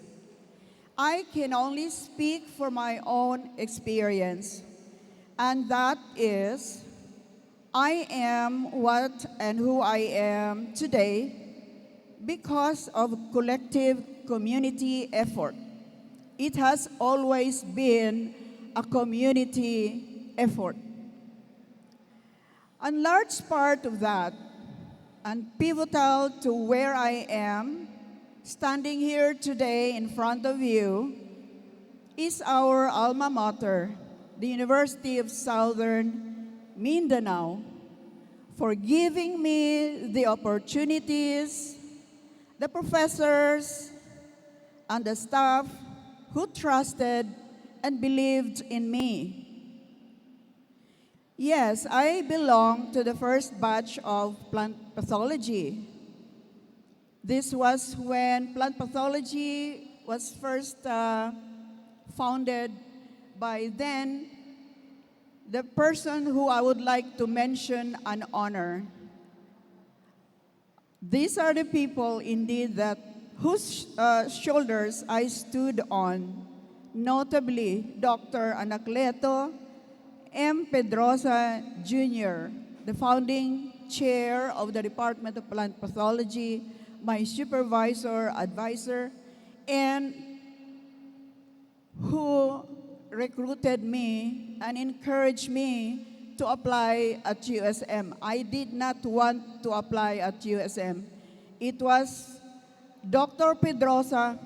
I can only speak for my own experience, and that is, I am what and who I am today because of collective community effort. It has always been a community effort. A large part of that, and pivotal to where I am, standing here today in front of you, is our alma mater, the University of Southern Mindanao, for giving me the opportunities, the professors, and the staff who trusted and believed in me. Yes, I belong to the first batch of plant pathology. This was when plant pathology was first founded by then the person who I would like to mention and honor, These are the people indeed that whose shoulders I stood on, notably Dr. Anacleto M. Pedrosa Jr., the founding chair of the Department of Plant Pathology, my supervisor, advisor, and who recruited me and encouraged me to apply at USM. I did not want to apply at USM. It was Dr. Pedrosa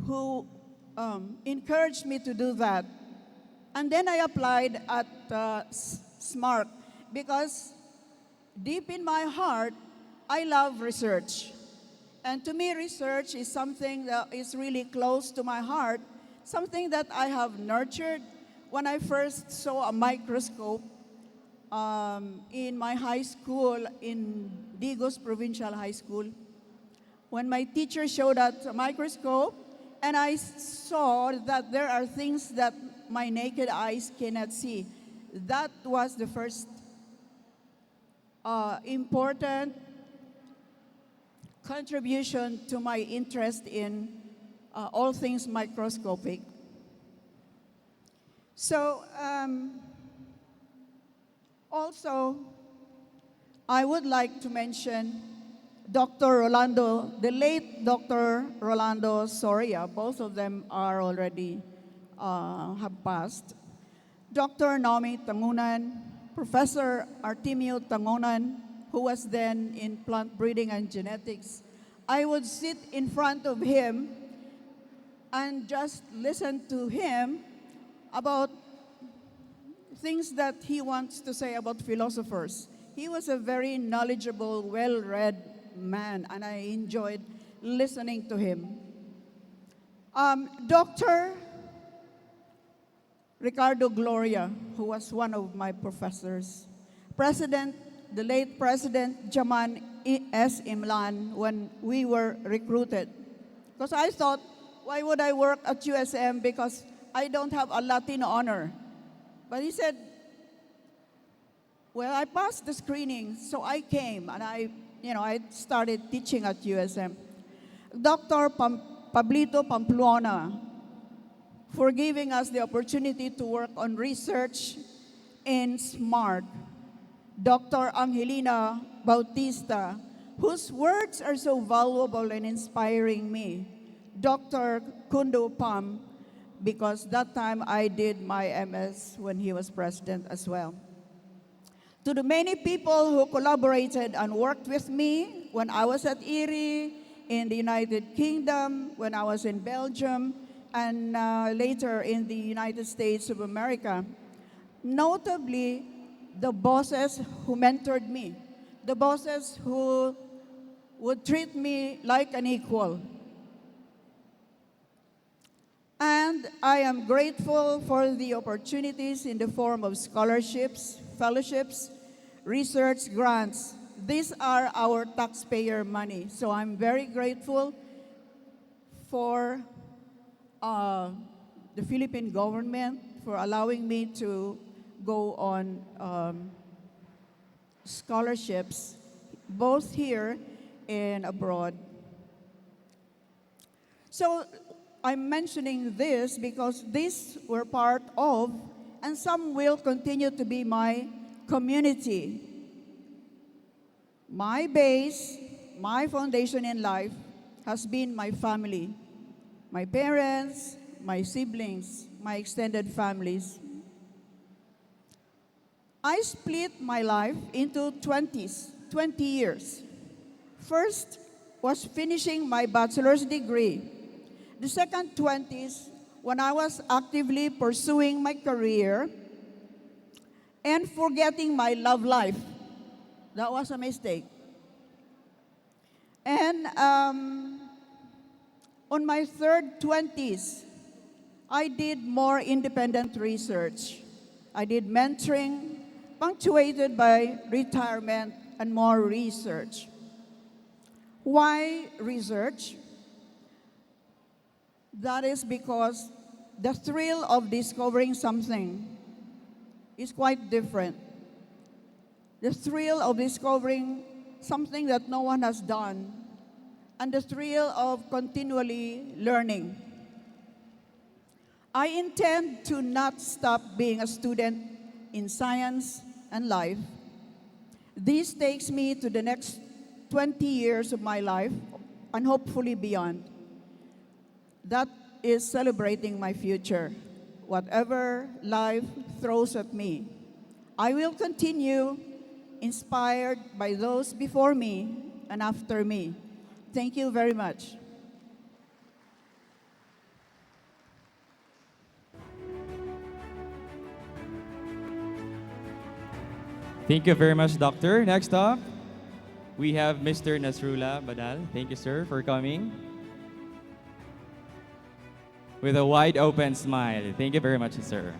who encouraged me to do that. And then I applied at SMART because deep in my heart, I love research. And to me, research is something that is really close to my heart, something that I have nurtured. When I first saw a microscope in my high school, in Digos Provincial High School, when my teacher showed us a microscope, and I saw that there are things that my naked eyes cannot see. That was the first important contribution to my interest in all things microscopic. So also, I would like to mention Dr. Rolando, the late Dr. Rolando Soria. Both of them are already have passed. Dr. Naomi Tangunan, Professor Artemio Tangunan, who was then in plant breeding and genetics. I would sit in front of him and just listen to him about things that he wants to say about philosophers. He was a very knowledgeable, well-read man, and I enjoyed listening to him. Dr. Ricardo Gloria, who was one of my professors. The late President Jaman S. Imlan, when we were recruited. Because I thought, why would I work at USM because I don't have a Latino honor? But he said, well, I passed the screening, so I came, and I started teaching at USM. Dr. Pablito Pamplona, for giving us the opportunity to work on research in SMART. Dr. Angelina Bautista, whose words are so valuable and inspiring me. Dr. Kundo Pam, because that time I did my MS when he was president as well. To the many people who collaborated and worked with me when I was at Erie, in the United Kingdom, when I was in Belgium, and later in the United States of America. Notably, the bosses who mentored me, the bosses who would treat me like an equal. And I am grateful for the opportunities in the form of scholarships, fellowships, research grants. These are our taxpayer money. So I'm very grateful for the Philippine government for allowing me to go on scholarships, both here and abroad. So I'm mentioning this because these were part of, and some will continue to be, my community. My base, my foundation in life has been my family, my parents, my siblings, my extended families. I split my life into 20 years. First was finishing my bachelor's degree. The second 20s, when I was actively pursuing my career and forgetting my love life. That was a mistake. And on my third 20s, I did more independent research. I did mentoring, punctuated by retirement and more research. Why research? That is because the thrill of discovering something is quite different. The thrill of discovering something that no one has done, and the thrill of continually learning. I intend to not stop being a student in science and life. This takes me to the next 20 years of my life and hopefully beyond. That is celebrating my future. Whatever life throws at me, I will continue inspired by those before me and after me. Thank you very much. Thank you very much, Doctor. Next up, we have Mr. Nasrullah Badal. Thank you, sir, for coming. With a wide open smile. Thank you very much, sir.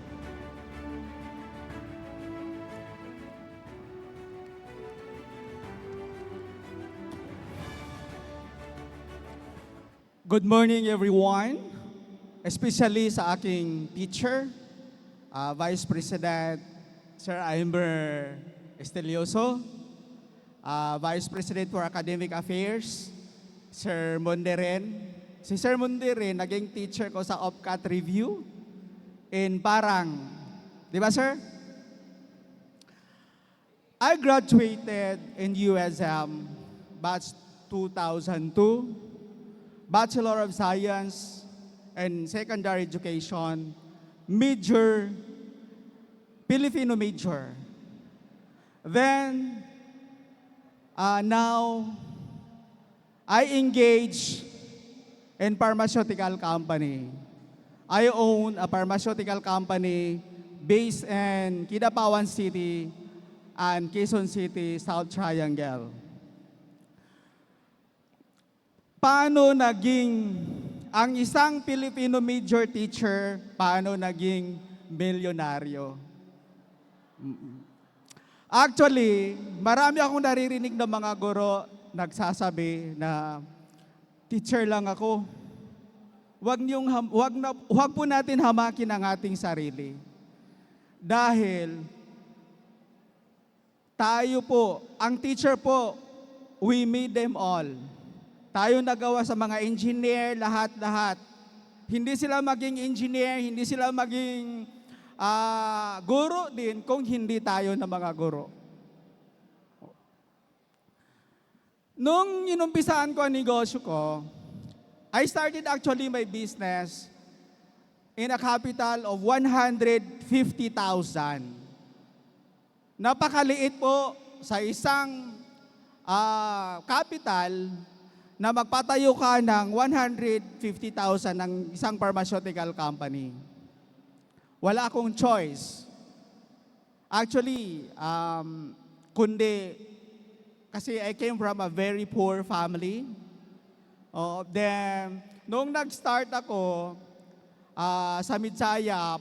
Good morning, everyone. Especially sa aking teacher, Vice President Sir Aimer Estelioso, Vice President for Academic Affairs, Sir Monderen. Si Sir Monderen, naging teacher ko sa OPCAT review in Parang. Di ba, sir? I graduated in USM batch 2002. Bachelor of Science and Secondary Education, major, Filipino major. Then, now, I engage in pharmaceutical company. I own a pharmaceutical company based in Kidapawan City and Quezon City, South Triangle. Paano naging ang isang Filipino major teacher, paano naging milyonaryo? Actually, marami akong naririnig ng mga guro nagsasabi na teacher lang ako. Huwag po natin hamakin ang ating sarili. Dahil tayo po, ang teacher po, we made them all. Tayo nagawa sa mga engineer, lahat-lahat. Hindi sila maging engineer, hindi sila maging guro din kung hindi tayo na mga guro. Nung inumpisaan ko ang negosyo ko, I started actually my business in a capital of 150,000. Napakaliit po sa isang capital na magpatayo ka ng 150,000 ng isang pharmaceutical company. Wala akong choice. Actually, kundi, kasi I came from a very poor family. Then, nung nag-start ako sa Midsayap,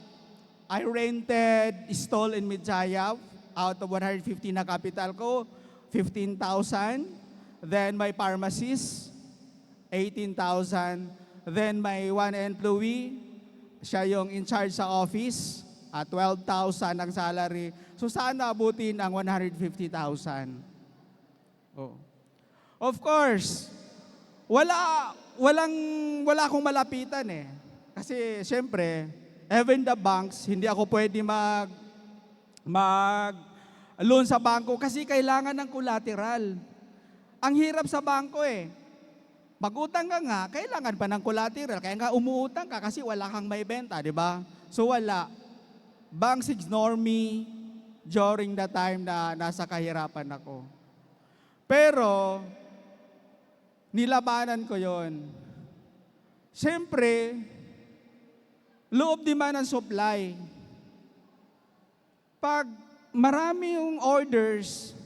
I rented stall in Midsayap out of 150 na capital ko, 15,000. Then my pharmacist, 18,000. Then my one employee, siya yung in charge sa office, 12,000 ang salary. So sana abutin ang 150,000. Oh. Of course, wala akong malapitan eh. Kasi siyempre, even the banks, hindi ako pwede mag-loan sa bangko kasi kailangan ng collateral. Ang hirap sa bangko eh. Mag-utang ka nga, kailangan pa ng collateral. Kaya nga umuutang ka kasi wala kang may benta, di ba? So wala. Banks ignore me during the time na nasa kahirapan ako. Pero, nilabanan ko yon. Siyempre, loob demand and supply. Pag marami yung orders,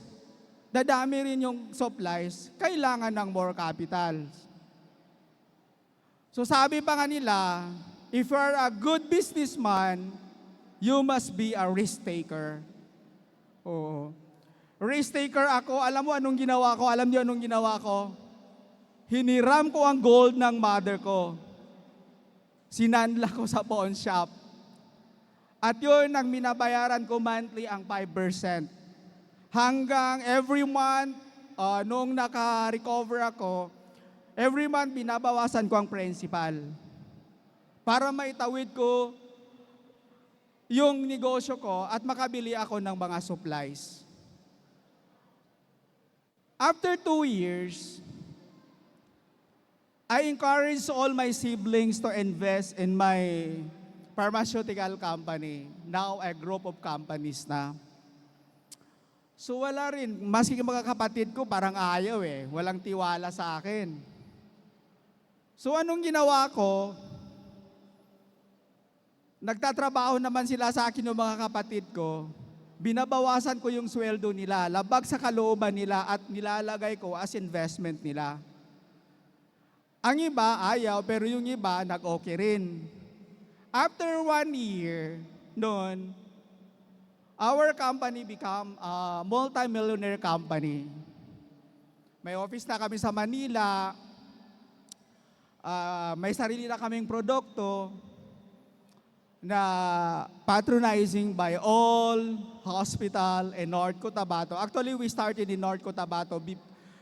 dadami rin yung supplies, kailangan ng more capital. So sabi pa nga nila, if you're a good businessman, you must be a risk taker. Oo. Risk taker ako, alam mo anong ginawa ko? Alam niyo anong ginawa ko? Hiniram ko ang gold ng mother ko. Sinanla ko sa pawn shop. At yun ang minabayaran ko monthly ang 5%. Hanggang every month, nung naka-recover ako, every month binabawasan ko ang principal para maitawid ko yung negosyo ko at makabili ako ng mga supplies. After 2 years, I encourage all my siblings to invest in my pharmaceutical company. Now, a group of companies na. So wala rin, maski mga kapatid ko parang ayaw walang tiwala sa akin. So anong ginawa ko? Nagtatrabaho naman sila sa akin ng mga kapatid ko. Binabawasan ko yung sweldo nila, labag sa kalooban nila at nilalagay ko as investment nila. Ang iba ayaw, pero yung iba nag-okay rin. After 1 year, noon, our company become a multi-millionaire company. May office na kami sa Manila, may sarili na kaming produkto na patronizing by all hospital in North Cotabato. Actually, we started in North Cotabato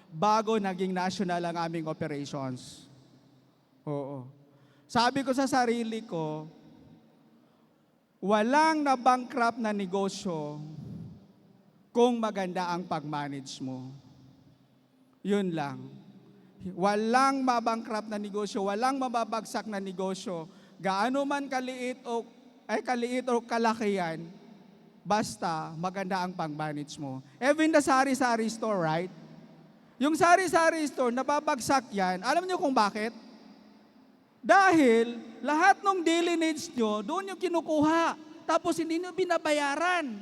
bago naging national ang aming operations. Oo. Sabi ko sa sarili ko, walang na-bankrupt na negosyo kung maganda ang pag-manage mo. Yun lang. Walang mabankrupt na negosyo, walang mababagsak na negosyo. Gaano man kaliit o kalaki yan, basta maganda ang pag-manage mo. Even the sari-sari store, right? Yung sari-sari store, nababagsak yan. Alam niyo kung bakit? Dahil lahat ng daily needs nyo, doon yung kinukuha. Tapos hindi nyo binabayaran.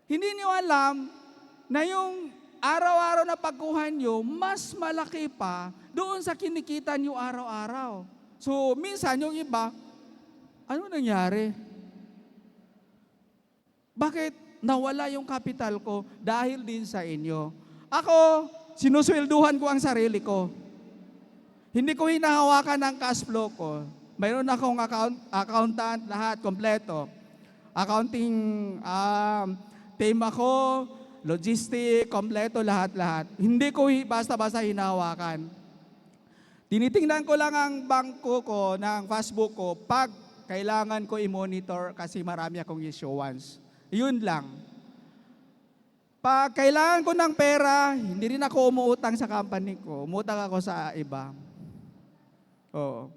Hindi nyo alam na yung araw-araw na pagkuhan nyo, mas malaki pa doon sa kinikita nyo araw-araw. So, minsan yung iba, ano nangyari? Bakit nawala yung kapital ko? Dahil din sa inyo. Ako, sinuswelduhan ko ang sarili ko. Hindi ko hinahawakan ang cash flow ko. Mayroon akong accountant, lahat, kompleto. Accounting team ako, logistic, kompleto, lahat-lahat. Hindi ko basta-basta hinahawakan. Tinitingnan ko lang ang bangko ko, ng passbook ko, pag kailangan ko i-monitor kasi marami akong issuance. Yun lang. Pag kailangan ko ng pera, hindi rin ako umuutang sa company ko. Umutang ako sa iba. Oo.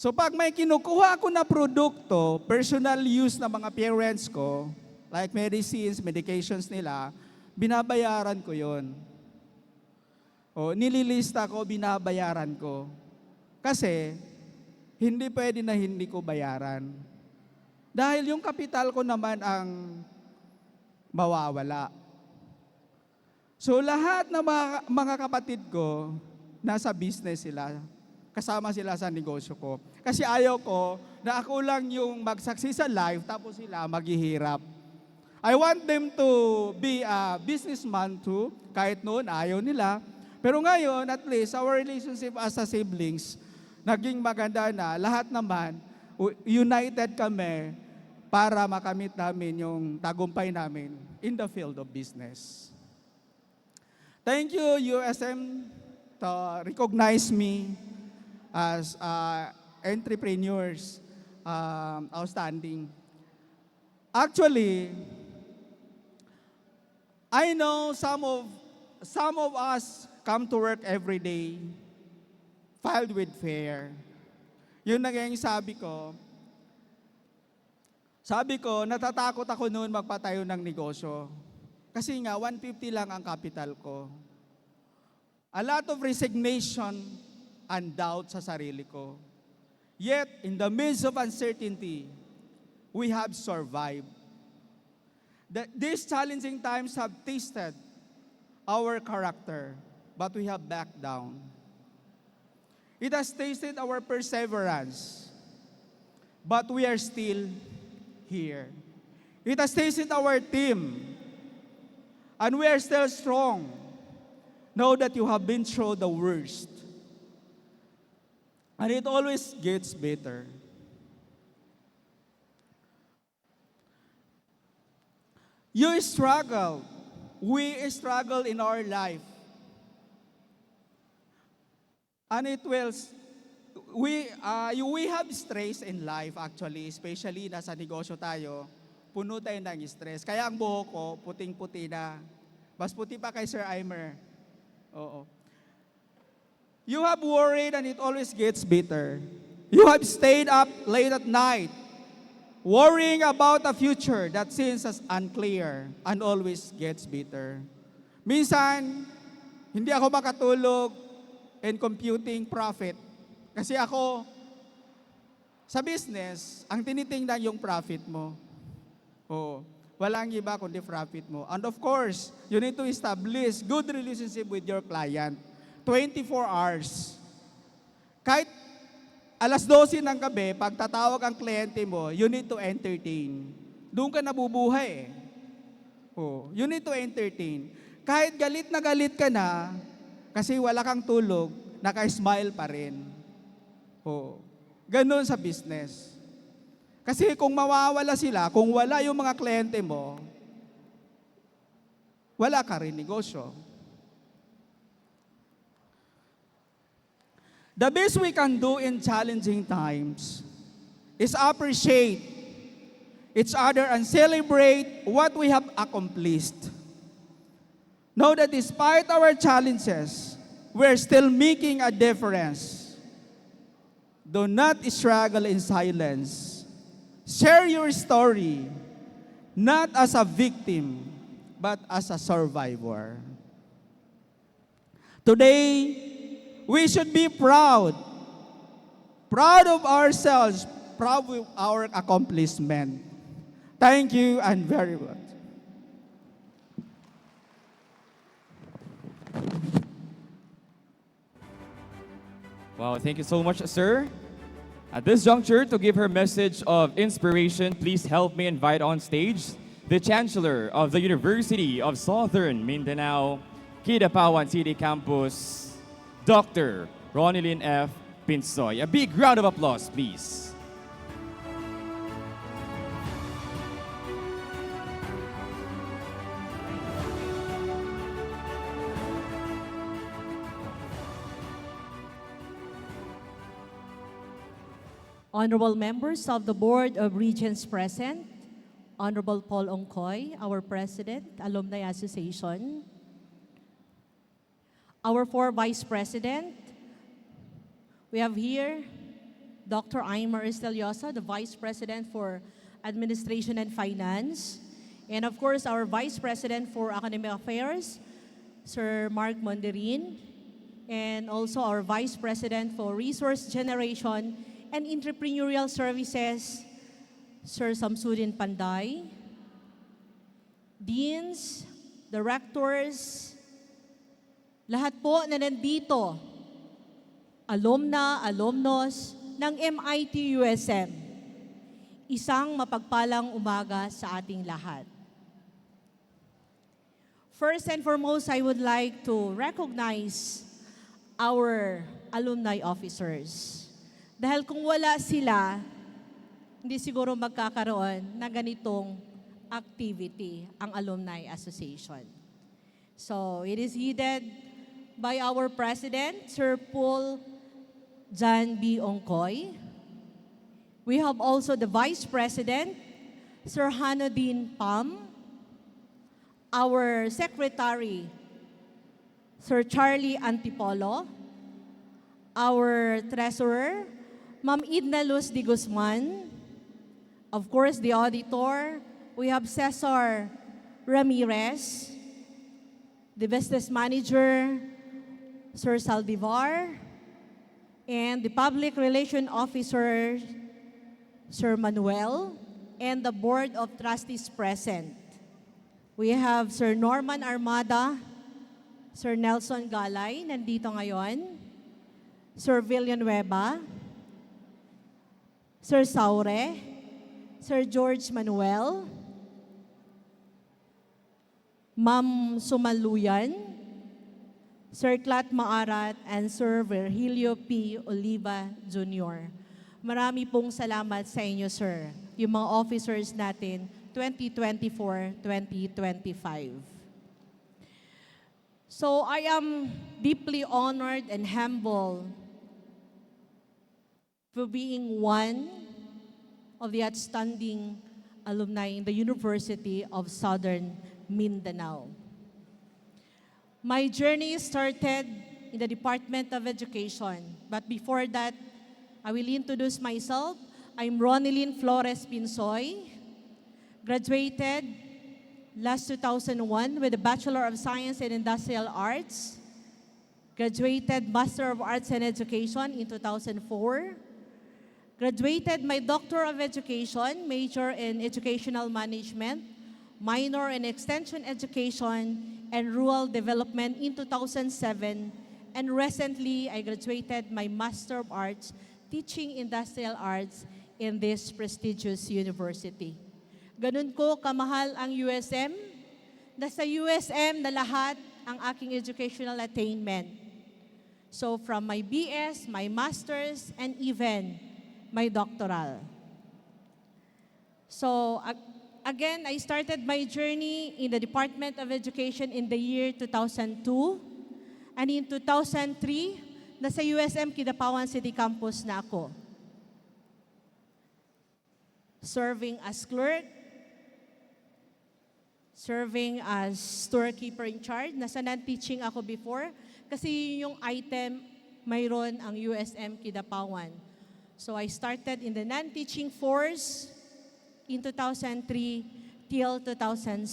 So pag may kinukuha ako na produkto, personal use ng mga parents ko, like medicines, medications nila, binabayaran ko yon. O, nililista ko, binabayaran ko. Kasi, hindi pwede na hindi ko bayaran. Dahil yung kapital ko naman ang mawawala. So, lahat ng mga kapatid ko, nasa business sila. Kasama sila sa negosyo ko. Kasi ayaw ko na ako lang yung mag-succeed sa life, tapos sila maghihirap. I want them to be a businessman too, kahit noon ayaw nila. Pero ngayon, at least, our relationship as a siblings, naging maganda na. Lahat naman, united kami para makamit namin yung tagumpay namin in the field of business. Thank you, USM, to recognize me as entrepreneurs, outstanding. Actually, I know some of us come to work every day, filed with fear. Yun naging sabi ko, natatakot ako noon magpatayo ng negosyo. Kasi nga, 150 lang ang capital ko. A lot of resignation and doubt sa sarili ko. Yet, in the midst of uncertainty, we have survived. These challenging times have tested our character, but we have backed down. It has tasted our perseverance, but we are still here. It has tasted our team, and we are still strong. Know that you have been through the worst, and it always gets better. You struggled we struggle in our life. And it will, we have stress in life actually, especially nasa negosyo tayo, puno tayo ng stress. Kaya ang buhok ko, puting-puti na. Mas puti pa kay Sir Aimer. Oo. You have worried and it always gets bitter. You have stayed up late at night, worrying about a future that seems as unclear and always gets bitter. Minsan, hindi ako makatulog in computing profit. Kasi ako, sa business, ang tinitingnan yung profit mo. Oo. Walang iba kundi profit mo. And of course, you need to establish good relationship with your client. 24 hours. Kahit alas 12 ng gabi, pag tatawag ang kliyente mo, you need to entertain. Doon ka nabubuhay eh. Oh, you need to entertain. Kahit galit ka na, kasi wala kang tulog, naka-smile pa rin. Oh, ganun sa business. Kasi kung mawawala sila, kung wala yung mga kliyente mo, wala ka rin negosyo. The best we can do in challenging times is appreciate each other and celebrate what we have accomplished. Know that despite our challenges, we're still making a difference. Do not struggle in silence. Share your story, not as a victim, but as a survivor. Today, we should be proud of ourselves, proud of our accomplishment. Thank you and very much. Wow, thank you so much, sir. At this juncture, to give her message of inspiration, please help me invite on stage the Chancellor of the University of Southern Mindanao, Kidapawan City Campus, Dr. Ronilyn F. Pinsoy. A big round of applause, please. Honorable members of the Board of Regents present, Honorable Paul Ongkoy, our President, Alumni Association, our 4 Vice President, we have here Dr. Aimer Esteliosa, the Vice President for Administration and Finance, and of course our Vice President for Academic Affairs, Sir Mark Monderin, and also our Vice President for Resource Generation and Entrepreneurial Services, Sir Samsudin Panday, Deans, Directors, lahat po na nandito, alumnos ng MIT USM. Isang mapagpalang umaga sa ating lahat. First and foremost, I would like to recognize our alumni officers. Dahil kung wala sila, hindi siguro magkakaroon na ganitong activity ang Alumni Association. So, it is headed by our President, Sir Paul Jan B. Ongkoy. We have also the Vice President, Sir Hanodin Pam. Our Secretary, Sir Charlie Antipolo. Our Treasurer, Ma'am Idna Luz de Guzman. Of course, the auditor, we have Cesar Ramirez. The business manager, Sir Saldivar. And the public relation officer, Sir Manuel. And the board of trustees present. We have Sir Norman Armada, Sir Nelson Galay, nandito ngayon. Sir Villanueva, Sir Saure, Sir George Manuel, Ma'am Sumaluyan, Sir Clat Maarat, and Sir Virgilio P. Oliva Jr. Marami pong salamat sa inyo, sir, yung mga officers natin 2024-2025. So I am deeply honored and humbled for being one of the outstanding alumni in the University of Southern Mindanao. My journey started in the Department of Education, but before that, I will introduce myself. I'm Ronilyn Flores Pinsoy, graduated last 2001 with a Bachelor of Science in Industrial Arts, graduated Master of Arts in Education in 2004, graduated my Doctor of Education, major in Educational Management, minor in Extension Education and Rural Development in 2007, and recently I graduated my Master of Arts, Teaching Industrial Arts in this prestigious university. Ganun ko kamahal ang USM. Nasa USM na lahat ang aking educational attainment. So from my BS, my Masters, and even my doctoral. So again, I started my journey in the Department of Education in the year 2002. And in 2003, nasa USM Kidapawan City Campus na ako. Serving as clerk, serving as storekeeper in charge. Nasa non-teaching ako before kasi yung item mayroon ang USM Kidapawan. So I started in the non-teaching force in 2003 till 2007.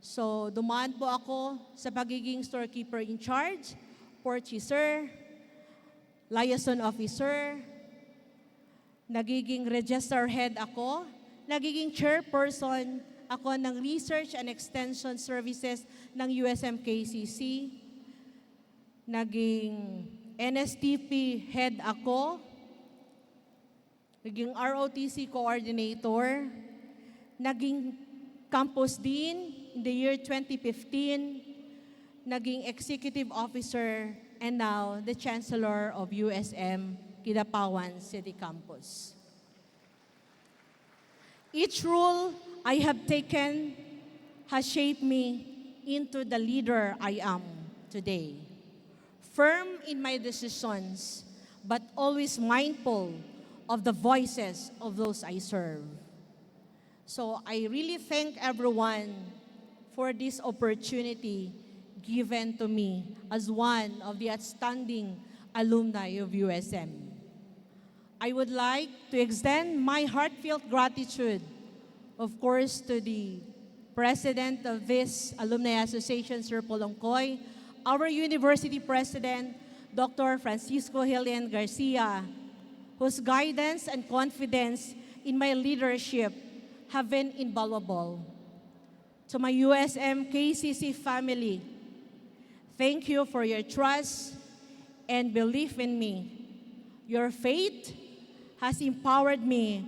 So dumaan po ako sa pagiging storekeeper in charge, purchaser, liaison officer, nagiging register head ako, nagiging chairperson ako ng Research and Extension Services ng USM-KCC, naging NSTP head ako, naging ROTC coordinator, naging campus dean in the year 2015, naging executive officer, and now the chancellor of USM Kidapawan City Campus. Each role I have taken has shaped me into the leader I am today. Firm in my decisions, but always mindful of the voices of those I serve. So I really thank everyone for this opportunity given to me as one of the outstanding alumni of USM. I would like to extend my heartfelt gratitude, of course, to the president of this Alumni Association, Sir Polongkoy, our university president, Dr. Francisco Helian Garcia, whose guidance and confidence in my leadership have been invaluable. To my USM KCC family, thank you for your trust and belief in me. Your faith has empowered me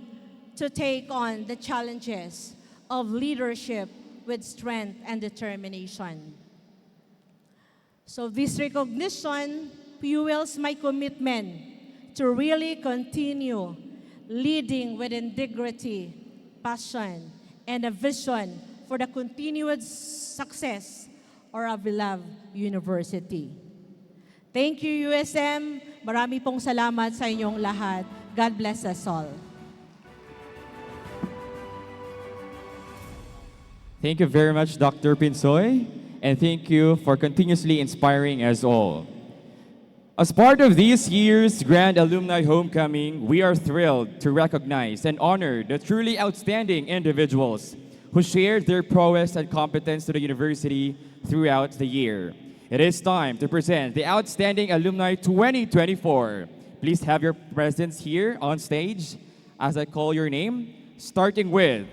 to take on the challenges of leadership with strength and determination. So this recognition fuels my commitment to really continue leading with integrity, passion, and a vision for the continued success of our beloved university. Thank you, USM. Marami pong salamat sa inyong lahat. God bless us all. Thank you very much, Dr. Pinsoy, and thank you for continuously inspiring us all. As part of this year's Grand Alumni Homecoming, we are thrilled to recognize and honor the truly outstanding individuals who shared their prowess and competence to the university throughout the year. It is time to present the Outstanding Alumni 2024. Please have your presence here on stage as I call your name, starting with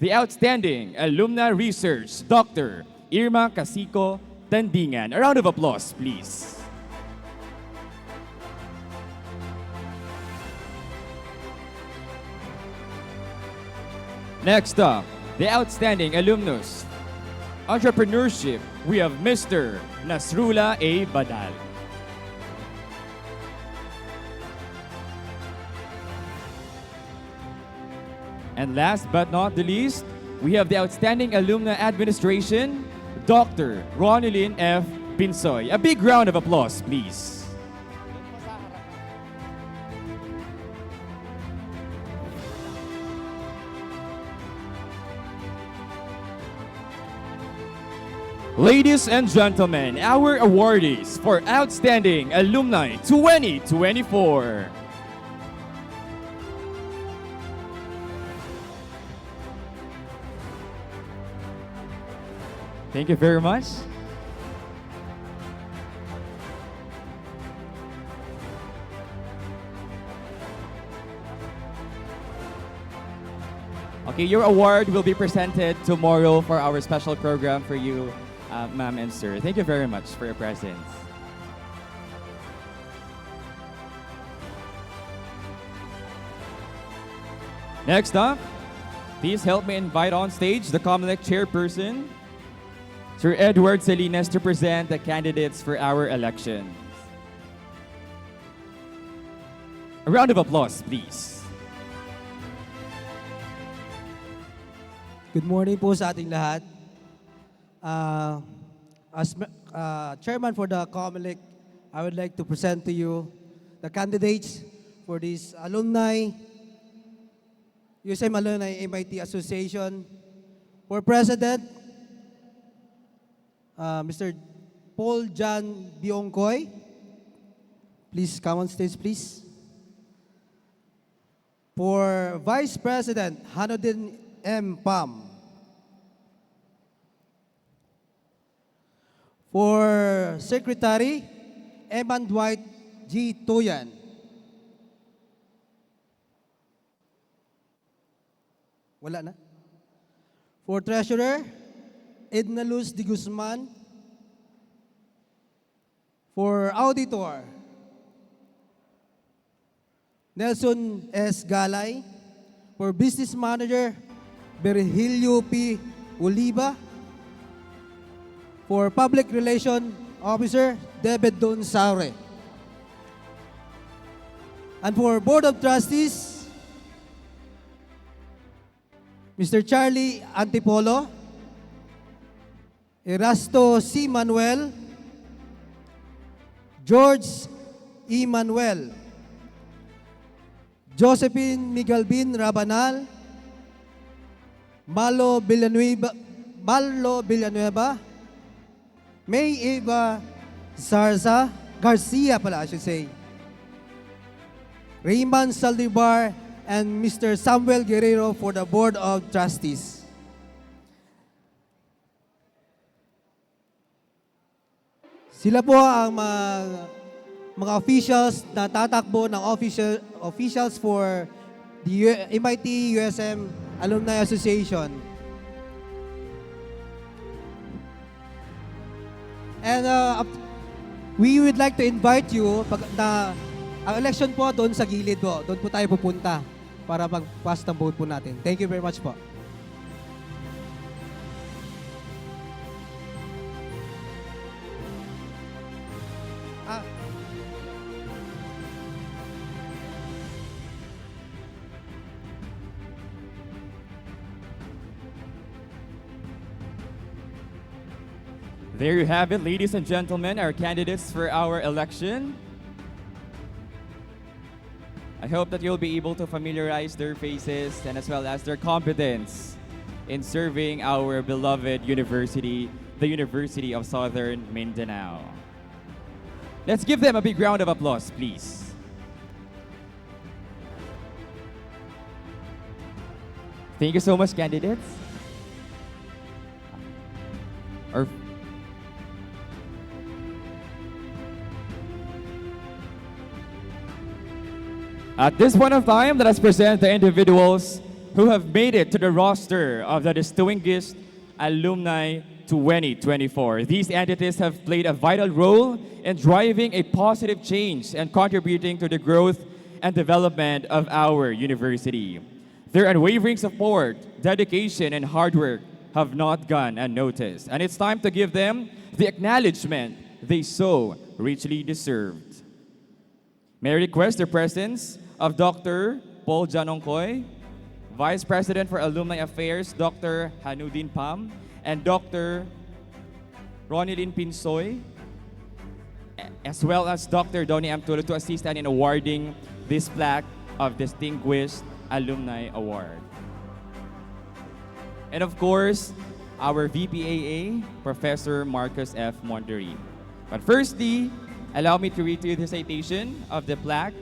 the Outstanding Alumni Research, Dr. Irma Casico Tandingan. A round of applause, please. Next up, the Outstanding Alumnus Entrepreneurship, we have Mr. Nasrullah A. Badal. And last but not the least, we have the Outstanding Alumni Administration, Dr. Ronilyn F. Pinsoy. A big round of applause, please. Ladies and gentlemen, our awardees for Outstanding Alumni 2024. Thank you very much. Okay, your award will be presented tomorrow for our special program for you, ma'am and sir. Thank you very much for your presence. Next up, please help me invite on stage the COMELEC chairperson, Sir Edward Salinas, to present the candidates for our election. A round of applause, please. Good morning po sa ating lahat. As chairman for the COMELEC, I would like to present to you the candidates for this alumni, USM Alumni MIT Association. For President, Mr. Paul John Biongkoy. Please come on stage, please. For Vice President, Hanodin M. Pam. For Secretary, Eman Dwight G. Toyan. Wala na. For Treasurer, Edna Luz de Guzman. For Auditor, Nelson S. Galay. For Business Manager, Virgilio P. Oliva. For Public Relation Officer, David Don Saure. And for Board of Trustees, Mr. Charlie Antipolo, Erasto C. Manuel, George E. Manuel, Josephine Migalbin Rabanal, Malo Villanueva, May Eva Zarza, Garcia pala, I should say, Raymond Saldivar, and Mr. Samuel Guerrero for the Board of Trustees. Sila po ang mga officials na tatakbo ng officials for the MIT USM Alumni Association. And we would like to invite you, ang election po doon sa gilid po, doon po tayo pupunta para mag-cast ng vote po natin. Thank you very much po. There you have it, ladies and gentlemen, our candidates for our election. I hope that you'll be able to familiarize their faces and as well as their competence in serving our beloved university, the University of Southern Mindanao. Let's give them a big round of applause, please. Thank you so much, candidates. At this point of time, let us present the individuals who have made it to the roster of the Distinguished Alumni 2024. These entities have played a vital role in driving a positive change and contributing to the growth and development of our university. Their unwavering support, dedication, and hard work have not gone unnoticed, and it's time to give them the acknowledgement they so richly deserved. May I request the presence of Dr. Paul Janongkoy, Vice President for Alumni Affairs, Dr. Hanudin Pam, and Dr. Ronilyn Pinsoy, as well as Dr. Donnie M. Tulo to assist in awarding this plaque of Distinguished Alumni Award. And of course, our VPAA, Professor Marcus F. Mondery. But firstly, allow me to read to you the citation of the plaque.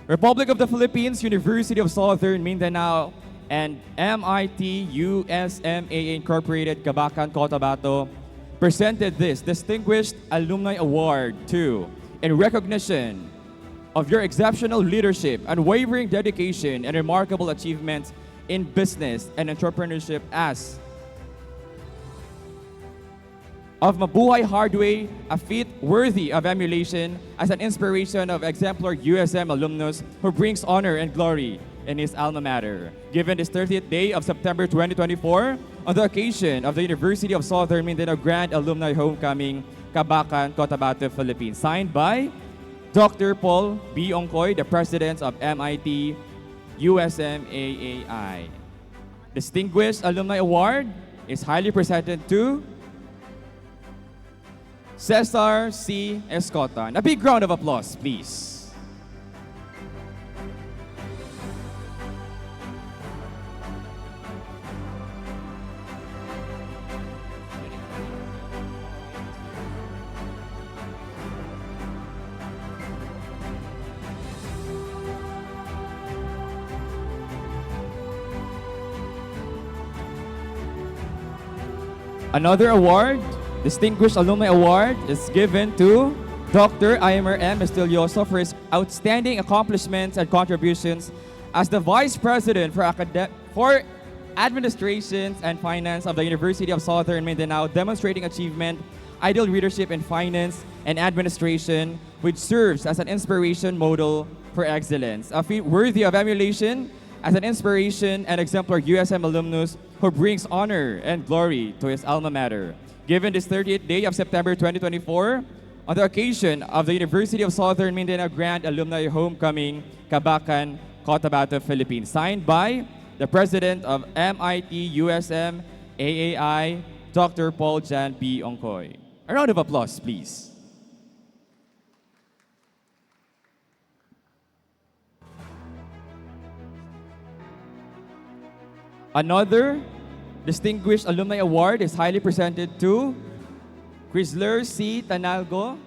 Republic of the Philippines, University of Southern Mindanao, and MIT USMAA Incorporated, Cabacan, Cotabato, presented this Distinguished Alumni Award to, in recognition of your exceptional leadership, unwavering dedication, and remarkable achievements in business and entrepreneurship as of Mabuhay Hardway, a feat worthy of emulation, as an inspiration of exemplar USM alumnus who brings honor and glory in his alma mater. Given this 30th day of September 2024, on the occasion of the University of Southern Mindanao Grand Alumni Homecoming, Cabacan, Cotabato, Philippines. Signed by Dr. Paul B. Ongkoy, the President of MIT USMAAI. Distinguished Alumni Award is highly presented to Cesar C. Escotan. A big round of applause, please. Another award, Distinguished Alumni Award, is given to Dr. Aimer M. Estilioso for his outstanding accomplishments and contributions as the Vice President for Administrations and Finance of the University of Southern Mindanao, demonstrating achievement, ideal leadership in finance and administration, which serves as an inspiration model for excellence. A feat worthy of emulation as an inspiration and exemplar USM alumnus who brings honor and glory to his alma mater. Given this 30th day of September 2024, on the occasion of the University of Southern Mindanao Grand Alumni Homecoming, Cabacan, Cotabato, Philippines. Signed by the President of MIT USM AAI, Dr. Paul Jan B. Ongkoy. A round of applause, please. Another Distinguished Alumni Award is highly presented to Chrysler C. Tanalgo,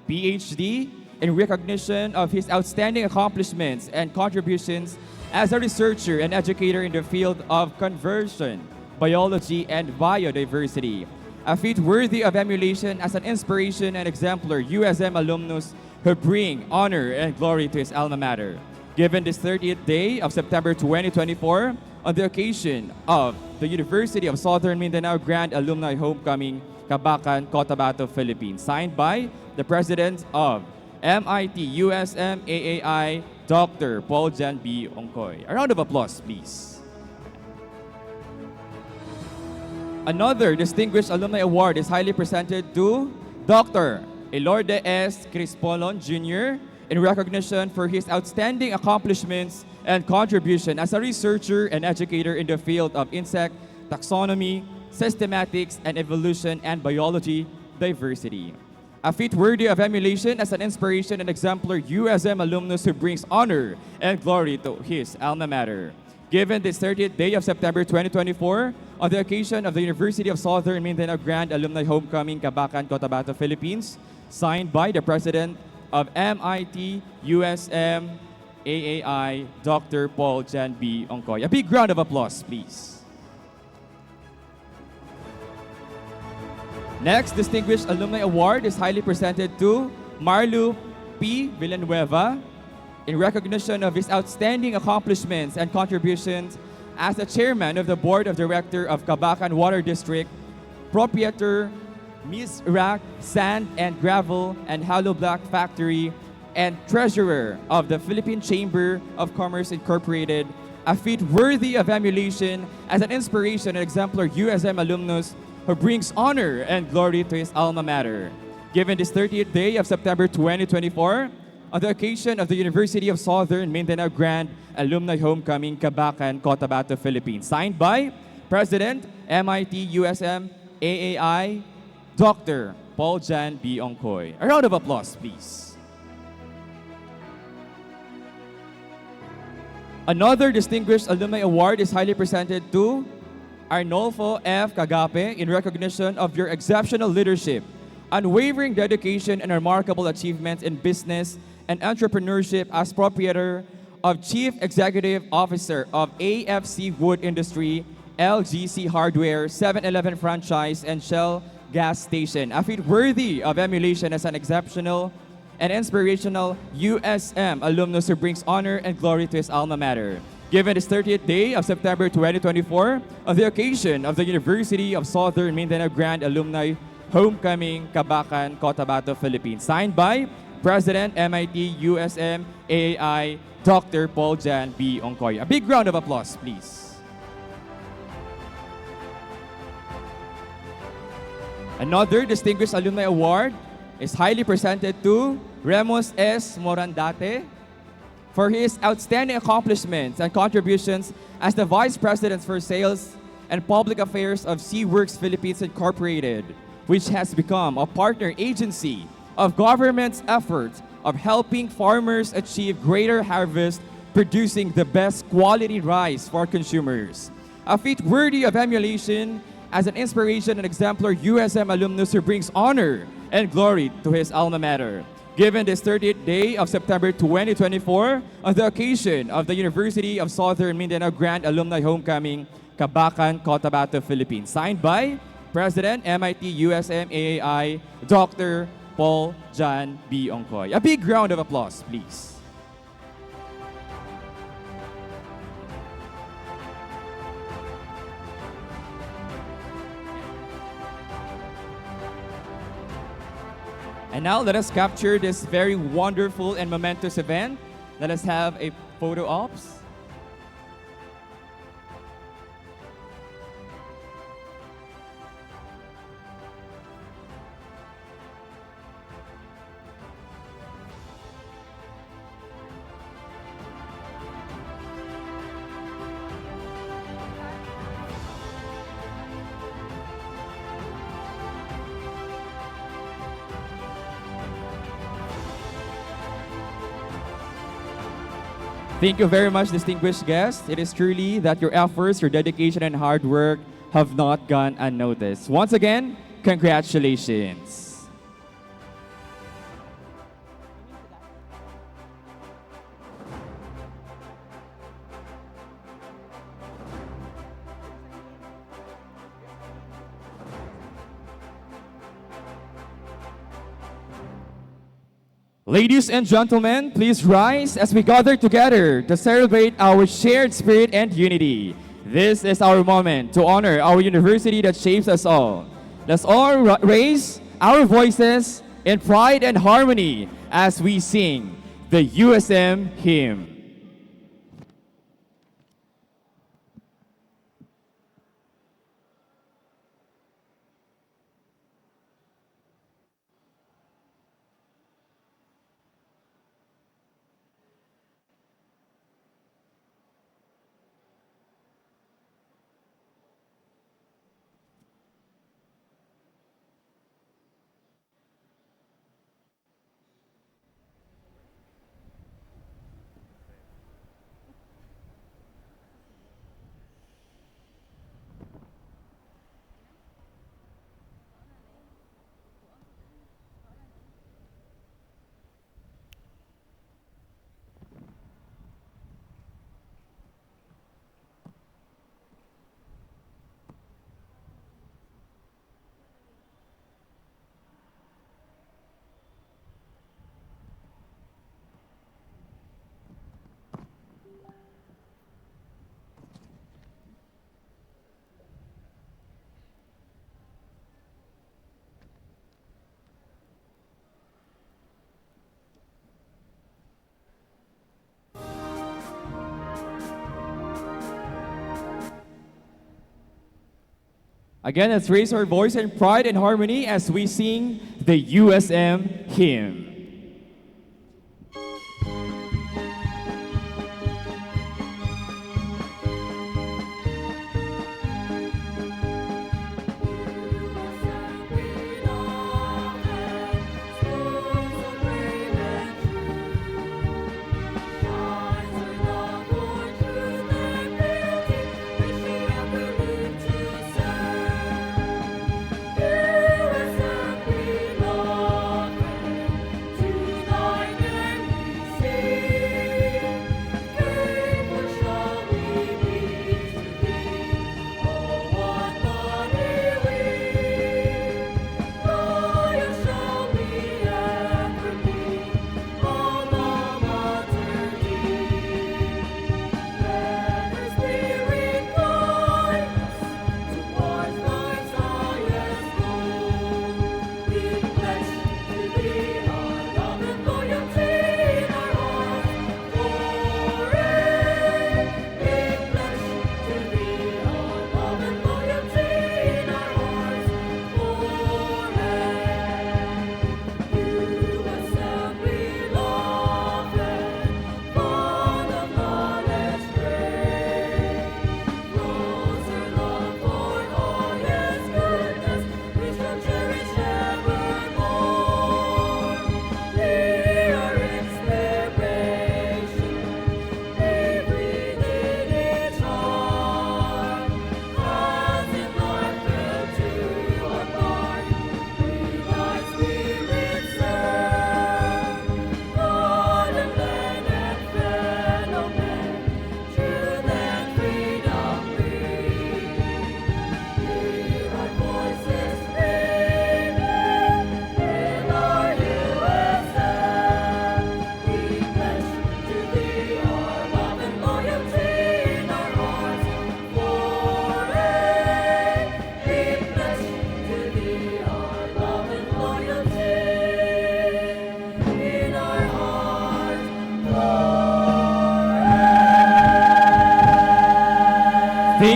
PhD, in recognition of his outstanding accomplishments and contributions as a researcher and educator in the field of conversion, biology, and biodiversity. A feat worthy of emulation as an inspiration and exemplar USM alumnus who bring honor and glory to his alma mater. Given this 30th day of September 2024, on the occasion of the University of Southern Mindanao Grand Alumni Homecoming, Cabacan, Cotabato, Philippines. Signed by the President of MIT USM AAI, Dr. Paul Jan B. Ongkoy. A round of applause, please. Another Distinguished Alumni Award is highly presented to Dr. Elorde S. Crispolon Jr. in recognition for his outstanding accomplishments and contribution as a researcher and educator in the field of insect taxonomy, systematics, and evolution and biology diversity. A feat worthy of emulation as an inspiration and exemplar USM alumnus who brings honor and glory to his alma mater. Given this 30th day of September 2024, on the occasion of the University of Southern Mindanao Grand Alumni Homecoming, Cabacan, Cotabato, Philippines, signed by the President of MIT USM AAI, Dr. Paul Jan B. Ongkoy. A big round of applause, please. Next Distinguished Alumni Award is highly presented to Marlu P. Villanueva in recognition of his outstanding accomplishments and contributions as the Chairman of the Board of Directors of Cabacan Water District, Proprietor, Ms. Rack Sand and Gravel and Hollow Block Factory, and Treasurer of the Philippine Chamber of Commerce Incorporated, a feat worthy of emulation as an inspiration and exemplar USM alumnus who brings honor and glory to his alma mater. Given this 30th day of September 2024, on the occasion of the University of Southern Mindanao Grand Alumni Homecoming, Cabacan, Cotabato, Philippines. Signed by President, MIT USM AAI, Dr. Paul Jan B. Ongkoy. A round of applause, please. Another distinguished alumni award is highly presented to Arnolfo F. Cagape in recognition of your exceptional leadership, unwavering dedication, and remarkable achievements in business and entrepreneurship as proprietor of Chief Executive Officer of AFC Wood Industry, LGC Hardware, 7-Eleven franchise, and Shell gas station. A feat worthy of emulation as an exceptional and inspirational USM alumnus who brings honor and glory to his alma mater. Given this 30th day of September 2024, on the occasion of the University of Southern Mindanao Grand Alumni Homecoming, Cabacan, Cotabato, Philippines. Signed by President, MIT USM AAI, Dr. Paul Jan B. Ongkoy. A big round of applause, please. Another distinguished alumni award is highly presented to Remus S. Morandate for his outstanding accomplishments and contributions as the Vice President for Sales and Public Affairs of SeaWorks Philippines Incorporated, which has become a partner agency of government's efforts of helping farmers achieve greater harvest, producing the best quality rice for consumers. A feat worthy of emulation as an inspiration and exemplar USM alumnus who brings honor and glory to his alma mater. Given this 30th day of September 2024, on the occasion of the University of Southern Mindanao Grand Alumni Homecoming, Cabacan, Cotabato, Philippines. Signed by President, MIT USM AAI, Dr. Paul Jan B. Ongkoy. A big round of applause, please. And now let us capture this very wonderful and momentous event. Let us have a photo ops. Thank you very much, distinguished guests. It is truly that your efforts, your dedication, and hard work have not gone unnoticed. Once again, congratulations. Ladies and gentlemen, please rise as we gather together to celebrate our shared spirit and unity. This is our moment to honor our university that shapes us all. Let's all raise our voices in pride and harmony as we sing the USM hymn. Again, let's raise our voice in pride and harmony as we sing the USM hymn.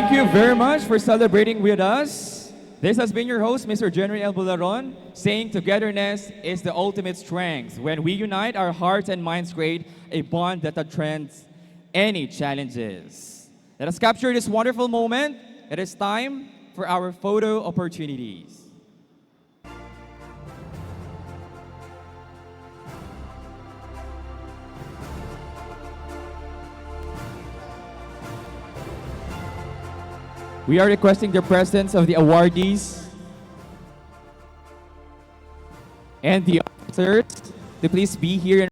Thank you very much for celebrating with us. This has been your host, Mr. Jenry El Bularon, saying togetherness is the ultimate strength. When we unite, our hearts and minds create a bond that transcends any challenges. Let us capture this wonderful moment. It is time for our photo opportunities. We are requesting the presence of the awardees and the officers to please be here.